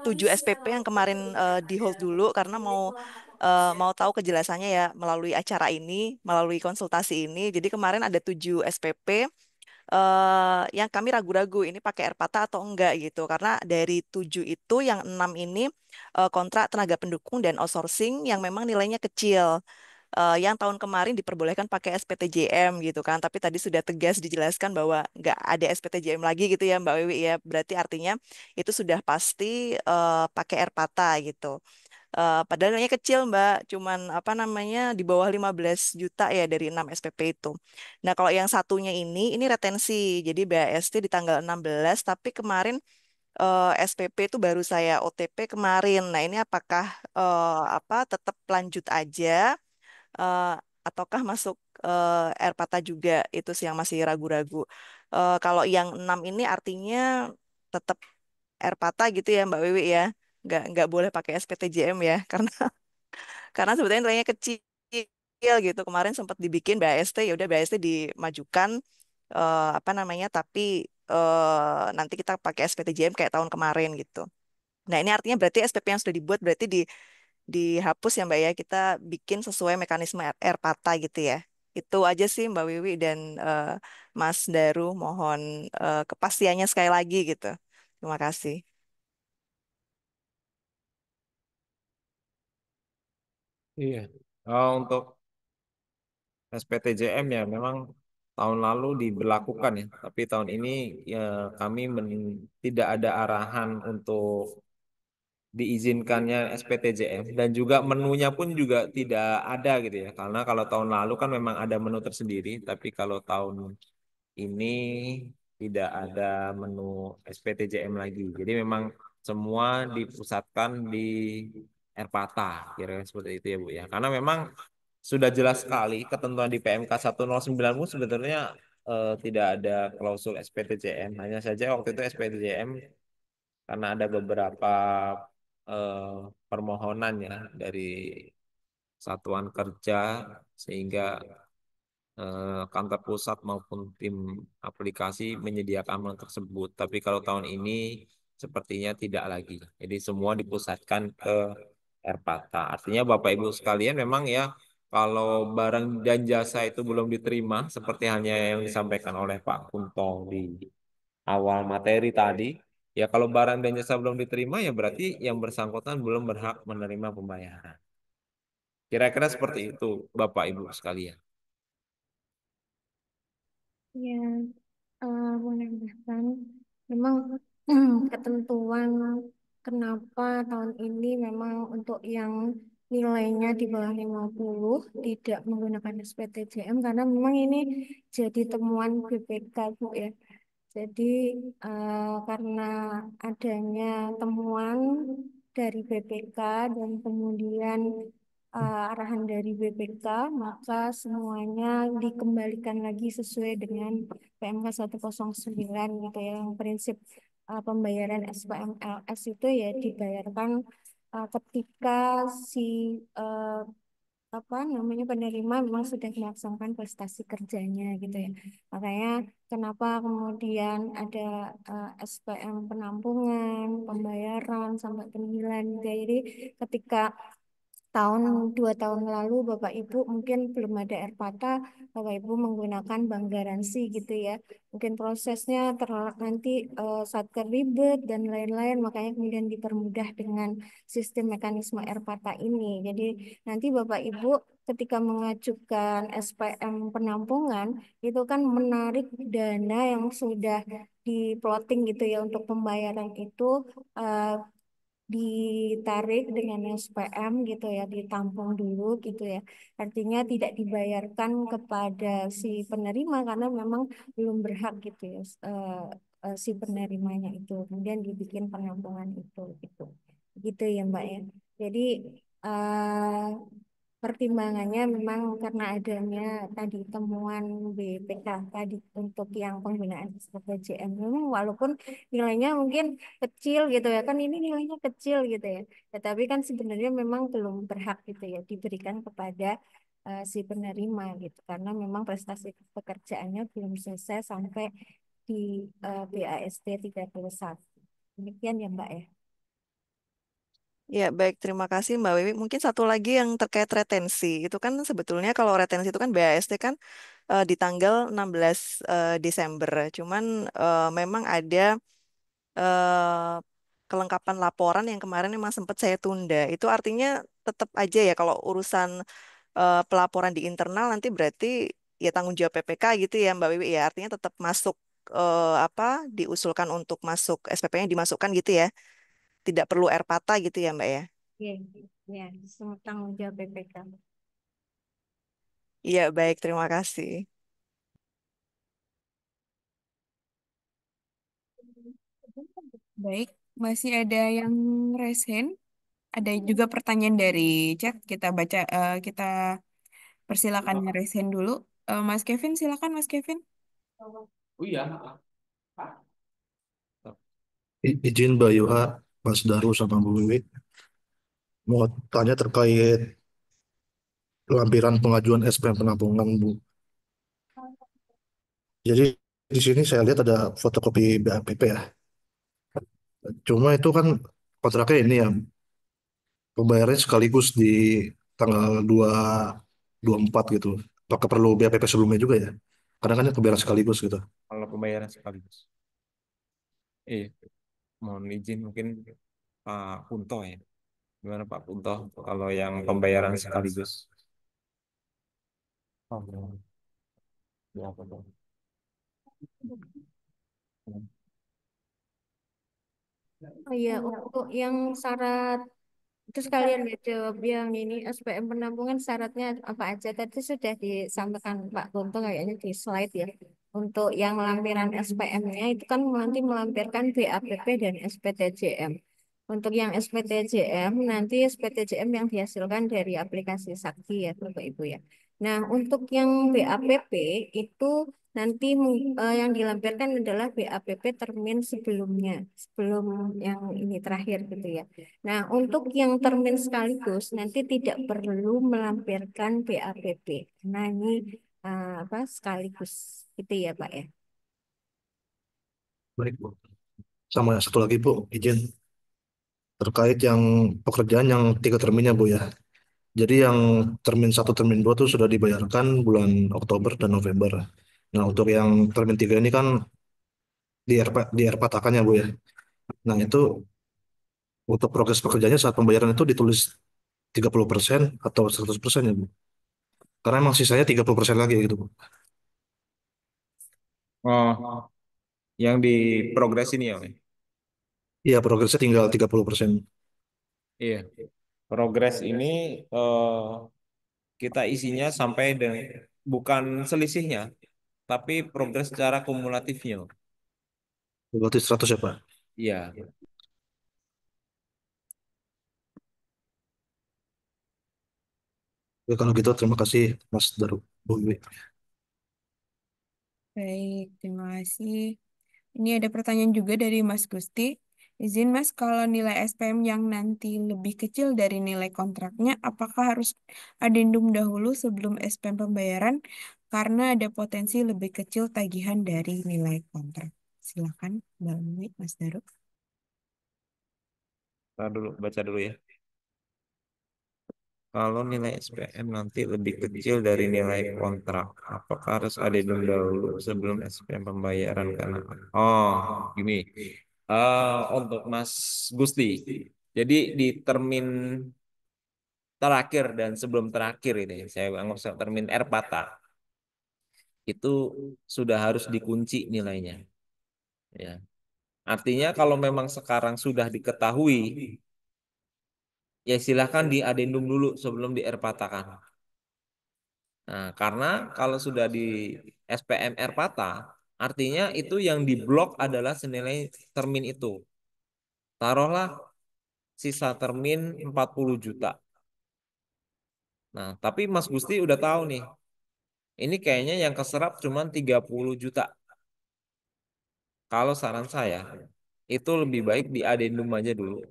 7 SPP yang kemarin di hold dulu karena mau tahu kejelasannya ya melalui acara ini, melalui konsultasi ini. Jadi kemarin ada 7 SPP yang kami ragu-ragu ini pakai Airpata atau enggak gitu karena dari 7 itu yang 6 ini kontrak tenaga pendukung dan outsourcing yang memang nilainya kecil. Yang tahun kemarin diperbolehkan pakai SPTJM gitu kan, tapi tadi sudah tegas dijelaskan bahwa nggak ada SPTJM lagi gitu ya Mbak Wiwi ya, berarti artinya itu sudah pasti pakai Airpata gitu. Padahal nilainya kecil Mbak, cuman apa namanya di bawah 15 juta ya dari 6 SPP itu. Nah kalau yang satunya ini retensi, jadi BAST di tanggal 16, tapi kemarin SPP itu baru saya OTP kemarin. Nah ini apakah apa tetap lanjut aja eh, ataukah masuk Airpata juga itu sih yang masih ragu-ragu. Kalau yang 6 ini artinya tetap Airpata gitu ya Mbak Wiwi ya. Nggak boleh pakai SPTJM ya karena sebetulnya nilainya kecil gitu. Kemarin sempat dibikin BAST ya udah BAST dimajukan apa namanya tapi nanti kita pakai SPTJM kayak tahun kemarin gitu. Nah, ini artinya berarti SPP yang sudah dibuat berarti dihapus ya Mbak ya. Kita bikin sesuai mekanisme Airpata gitu ya. Itu aja sih Mbak Wiwi dan Mas Daru mohon kepastiannya sekali lagi gitu. Terima kasih. Iya. Untuk SPTJM ya memang tahun lalu diberlakukan ya, tapi tahun ini ya kami tidak ada arahan untuk diizinkannya SPTJM dan juga menunya pun juga tidak ada gitu ya. Karena kalau tahun lalu kan memang ada menu tersendiri, tapi kalau tahun ini tidak ada menu SPTJM lagi. Jadi memang semua dipusatkan di Erpata, kira-kira seperti itu ya Bu ya. Karena memang sudah jelas sekali ketentuan di PMK 109 pun sebetulnya tidak ada klausul SPTJM. Hanya saja waktu itu SPTJM karena ada beberapa permohonan ya dari satuan kerja sehingga kantor pusat maupun tim aplikasi menyediakan hal tersebut. Tapi kalau tahun ini sepertinya tidak lagi. Jadi semua dipusatkan ke Erpata. Artinya Bapak Ibu sekalian memang ya kalau barang dan jasa itu belum diterima seperti hanya yang disampaikan oleh Pak Kunto di awal materi tadi, ya kalau barang dan jasa belum diterima ya berarti yang bersangkutan belum berhak menerima pembayaran. Kira-kira seperti itu Bapak Ibu sekalian. Ya, menambahkan memang ketentuan kenapa tahun ini memang untuk yang nilainya di bawah 50 tidak menggunakan SPTJM karena memang ini jadi temuan BPK Bu ya. Jadi karena adanya temuan dari BPK dan kemudian arahan dari BPK, maka semuanya dikembalikan lagi sesuai dengan PMK 109 gitu ya. Yang prinsip pembayaran SPMLS itu ya dibayarkan ketika si eh, apa namanya penerima memang sudah melaksanakan prestasi kerjanya gitu ya. Makanya kenapa kemudian ada SPM penampungan, pembayaran sampai penilaian gitu ya. Jadi ketika 2 tahun lalu Bapak Ibu mungkin belum ada Erpata, Bapak Ibu menggunakan bank garansi gitu ya. Mungkin prosesnya nanti satker ribet dan lain-lain, makanya kemudian dipermudah dengan sistem mekanisme Erpata ini. Jadi nanti Bapak Ibu ketika mengajukan SPM penampungan itu kan menarik dana yang sudah di-plotting gitu ya untuk pembayaran itu eh, ditarik dengan SPM gitu ya, ditampung dulu gitu ya. Artinya tidak dibayarkan kepada si penerima karena memang belum berhak gitu ya si penerimanya itu. Kemudian dibikin penampungan itu gitu. Gitu ya Mbak ya. Jadi eh, pertimbangannya memang karena adanya tadi temuan BPK tadi untuk yang penggunaan SPPJM memang walaupun nilainya mungkin kecil gitu ya kan ini nilainya kecil gitu ya tetapi kan sebenarnya memang belum berhak gitu ya diberikan kepada si penerima gitu karena memang prestasi pekerjaannya belum selesai sampai di BASD 31 demikian ya Mbak ya. Ya, baik. Terima kasih Mbak Wiwi. Mungkin satu lagi yang terkait retensi. Itu kan sebetulnya kalau retensi itu kan BAST kan di tanggal 16 Desember. Cuman memang ada eh, kelengkapan laporan yang kemarin memang sempat saya tunda. Itu artinya tetap aja ya kalau urusan pelaporan di internal nanti berarti ya tanggung jawab PPK gitu ya Mbak Wiwi ya. Artinya tetap masuk apa diusulkan untuk masuk SPP-nya dimasukkan gitu ya. Tidak perlu Erpata gitu ya Mbak ya. Iya, ya, semua tanggung jawab BPK. Iya, baik. Terima kasih. Baik, masih ada yang raise hand. Ada juga pertanyaan dari chat. Kita baca, kita persilakan raise hand dulu. Mas Kevin, silakan Mas Kevin. Oh iya. Izin Mbak Yuha, Mas Daru sama Bu Wiwi. Mau tanya terkait lampiran pengajuan SPM penampungan Bu. Jadi di sini saya lihat ada fotokopi BAPP ya. Cuma itu kan kontraknya ini ya, pembayarannya sekaligus di tanggal 24 gitu. Apakah perlu BAPP sebelumnya juga ya? Kadang kan pembayaran sekaligus gitu. Kalau pembayaran sekaligus. Iya, mohon izin mungkin Pak Kunto ya. Gimana Pak Kunto kalau yang pembayaran sekaligus? Oh, ya, apa dong? Oh iya, untuk yang syarat itu sekalian ya jawab yang ini SPM penampungan syaratnya apa aja tadi sudah disampaikan Pak Gunto kayaknya di slide ya. Untuk yang lampiran SPM-nya itu kan nanti melampirkan BAPP dan SPTJM. Untuk yang SPTJM nanti SPTJM yang dihasilkan dari aplikasi Sakti ya Bapak Ibu ya. Nah, untuk yang BAPP itu nanti yang dilampirkan adalah BAPP termin sebelumnya, sebelum yang ini terakhir gitu ya. Nah, untuk yang termin sekaligus nanti tidak perlu melampirkan BAPP. Nah, ini apa sekaligus gitu ya, Pak ya. Baik, Bu. Sama satu lagi, Bu, izin terkait yang pekerjaan yang 3 terminnya, Bu ya. Jadi yang termin 1, termin 2 tuh sudah dibayarkan bulan Oktober dan November. Nah, untuk yang termin 3 ini kan di RPAT-akan ya, Bu ya. Nah, itu untuk progres pekerjaannya saat pembayaran itu ditulis 30% atau 100% ya, Bu. Karena emang sisanya 30% lagi gitu, Bu. Oh, yang di progres ini ya, Pak? Iya, progresnya tinggal 30%. Iya. Progres ini eh, kita isinya sampai dengan bukan selisihnya, tapi progres secara kumulatifnya. Berarti 100 ya, Pak. Iya. Oke, kalau gitu terima kasih Mas Daru. Bu Iwi. Baik, terima kasih. Ini ada pertanyaan juga dari Mas Gusti. Izin Mas, kalau nilai SPM yang nanti lebih kecil dari nilai kontraknya, apakah harus adendum dahulu sebelum SPM pembayaran? Karena ada potensi lebih kecil tagihan dari nilai kontrak. Silakan, Mbak Wiwi, Mas Daru. Baca dulu ya. Kalau nilai SPM nanti lebih kecil dari nilai kontrak, apakah harus adendum dahulu sebelum SPM pembayaran? Karena gini. Untuk Mas Gusti, jadi di termin terakhir dan sebelum terakhir ini, saya anggap termin RPATA itu sudah harus dikunci nilainya. Ya, artinya kalau memang sekarang sudah diketahui, ya silahkan di adendum dulu sebelum di RPATA-kan. Nah, karena kalau sudah di SPM RPATA, artinya itu yang diblok adalah senilai termin itu. Taruhlah sisa termin 40 juta. Nah, tapi Mas Gusti udah tahu nih, ini kayaknya yang keserap cuma 30 juta. Kalau saran saya, itu lebih baik di adendum aja dulu.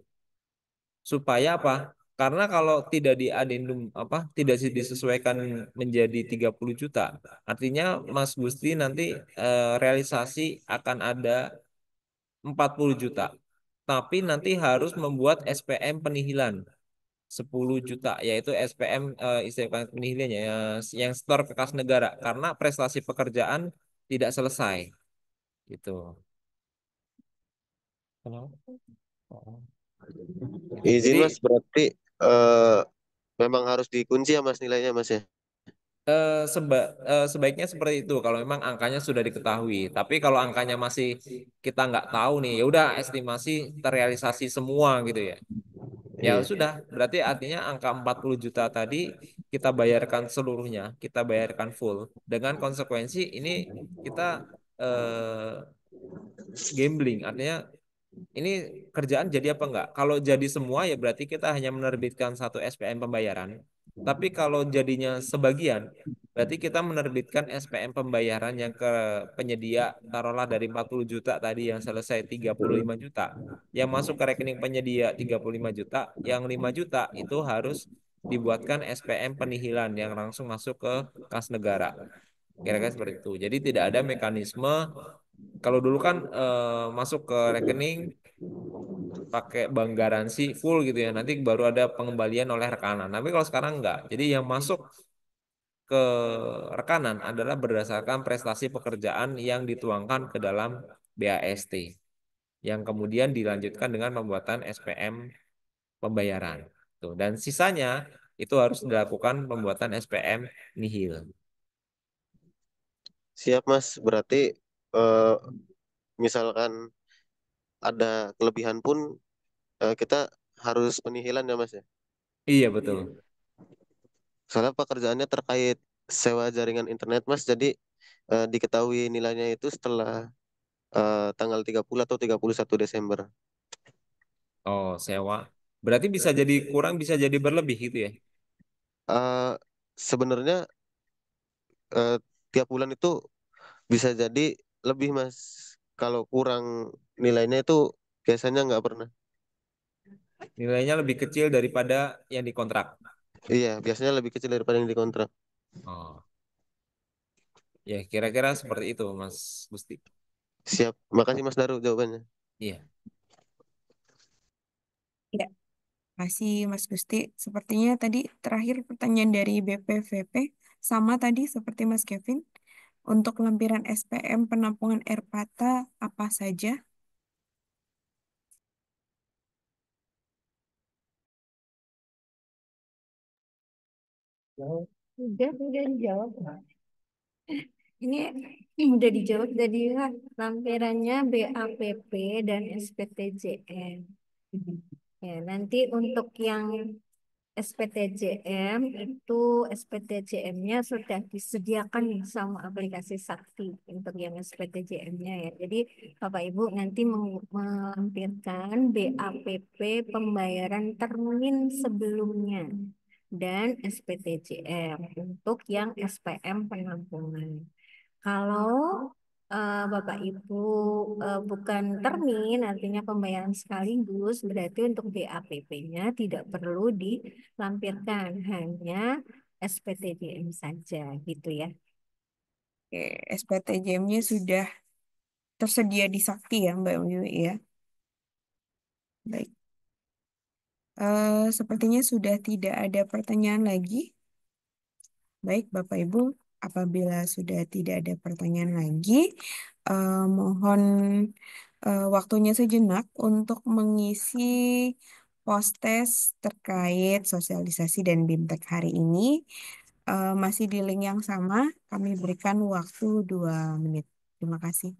Supaya apa? Karena kalau tidak di adendum tidak disesuaikan menjadi 30 juta, artinya Mas Gusti nanti realisasi akan ada 40 juta. Tapi nanti harus membuat SPM penihilan 10 juta, yaitu SPM istilah penihilannya yang setor ke kas negara karena prestasi pekerjaan tidak selesai gitu. Kenapa? Oh. Izin Jadi Mas, berarti eh, memang harus dikunci ya Mas nilainya Mas ya? sebaiknya seperti itu kalau memang angkanya sudah diketahui. Tapi kalau angkanya masih kita nggak tahu nih, ya udah estimasi terrealisasi semua gitu ya. Ya Iya. sudah, berarti artinya angka 40 juta tadi kita bayarkan seluruhnya, kita bayarkan full. Dengan konsekuensi ini kita gambling, artinya ini kerjaan jadi apa enggak? Kalau jadi semua ya berarti kita hanya menerbitkan satu SPM pembayaran. Tapi kalau jadinya sebagian, berarti kita menerbitkan SPM pembayaran yang ke penyedia, taruhlah dari 40 juta tadi yang selesai 35 juta. Yang masuk ke rekening penyedia 35 juta, yang 5 juta itu harus dibuatkan SPM penihilan yang langsung masuk ke kas negara. Kira-kira seperti itu. Jadi tidak ada mekanisme kalau dulu kan masuk ke rekening pakai bank garansi full gitu ya. Nanti baru ada pengembalian oleh rekanan. Tapi kalau sekarang enggak. Jadi yang masuk ke rekanan adalah berdasarkan prestasi pekerjaan yang dituangkan ke dalam BAST. Yang kemudian dilanjutkan dengan pembuatan SPM pembayaran. Tuh. Dan sisanya itu harus dilakukan pembuatan SPM nihil. Siap Mas, berarti eh, misalkan ada kelebihan pun kita harus penihilan ya Mas ya. Iya betul. Soalnya pekerjaannya terkait sewa jaringan internet Mas, jadi diketahui nilainya itu setelah tanggal 30 atau 31 Desember. Oh, sewa. Berarti bisa jadi kurang, bisa jadi berlebih gitu ya? Eh, Sebenarnya eh, tiap bulan itu bisa jadi lebih Mas. Kalau kurang nilainya itu biasanya nggak pernah. Nilainya lebih kecil daripada yang dikontrak. Iya, biasanya lebih kecil daripada yang dikontrak. Oh, ya kira-kira seperti itu, Mas Gusti. Siap. Makasih Mas Daru jawabannya. Iya. Ya, kasih Mas Gusti. Sepertinya tadi terakhir pertanyaan dari BPVP sama tadi seperti Mas Kevin. Untuk lampiran SPM penampungan air pata apa saja? Udah dijawab. Ini udah dijawab tadi kan lampirannya BAPP dan SPTJM. Ya, nanti untuk yang SPTJM itu SPTJM-nya sudah disediakan nih sama aplikasi Sakti untuk yang SPTJM-nya ya. Jadi Bapak Ibu nanti melampirkan BAPP pembayaran termin sebelumnya dan SPTJM untuk yang SPM penampungan. Kalau Bapak Ibu bukan termin, artinya pembayaran sekaligus, berarti untuk BAPP-nya tidak perlu dilampirkan, hanya SPTJM saja gitu ya. Oke, SPTJM-nya sudah tersedia di Sakti ya Mbak Wiwi ya. Baik. Sepertinya sudah tidak ada pertanyaan lagi. Baik, Bapak Ibu, apabila sudah tidak ada pertanyaan lagi, mohon waktunya sejenak untuk mengisi post-test terkait sosialisasi dan BIMTEK hari ini. Masih di link yang sama, kami berikan waktu 2 menit. Terima kasih.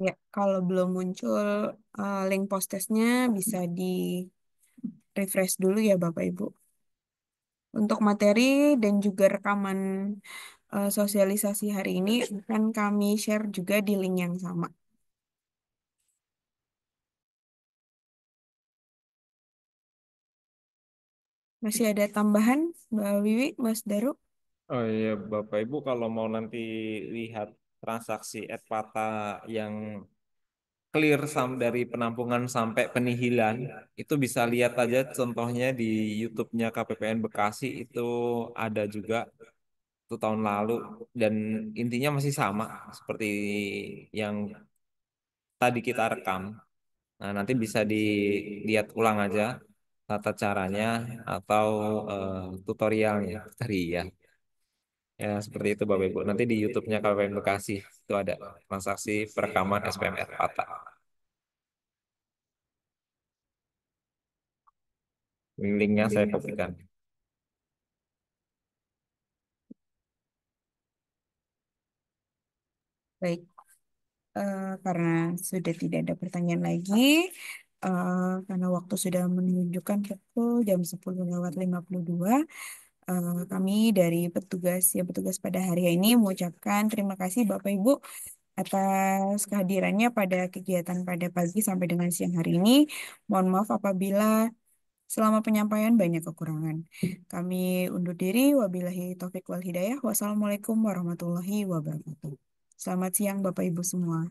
Ya, kalau belum muncul link post-testnya bisa di refresh dulu ya Bapak Ibu. Untuk materi dan juga rekaman sosialisasi hari ini akan kami share juga di link yang sama. Masih ada tambahan, Mbak Wiwi, Mas Daru? Oh iya, Bapak Ibu kalau mau nanti lihat transaksi Adpata yang clear dari penampungan sampai penihilan, itu bisa lihat aja contohnya di YouTube-nya KPPN Bekasi itu ada juga itu tahun lalu dan intinya masih sama seperti yang tadi kita rekam. Nah, nanti bisa dilihat ulang aja tata caranya atau tutorialnya tadi ya. Ya, seperti itu Bapak Ibu. Nanti di YouTube-nya KPPN Bekasi itu ada transaksi perekaman SPMR Pata. Linknya saya kopikan. Baik, karena sudah tidak ada pertanyaan lagi, karena waktu sudah menunjukkan pukul jam 10:52, kami dari petugas yang bertugas pada hari ini mengucapkan terima kasih Bapak Ibu atas kehadirannya pada kegiatan pada pagi sampai dengan siang hari ini. Mohon maaf apabila selama penyampaian banyak kekurangan. Kami undur diri. Wabillahi taufik wal hidayah. Wassalamualaikum warahmatullahi wabarakatuh. Selamat siang Bapak Ibu semua.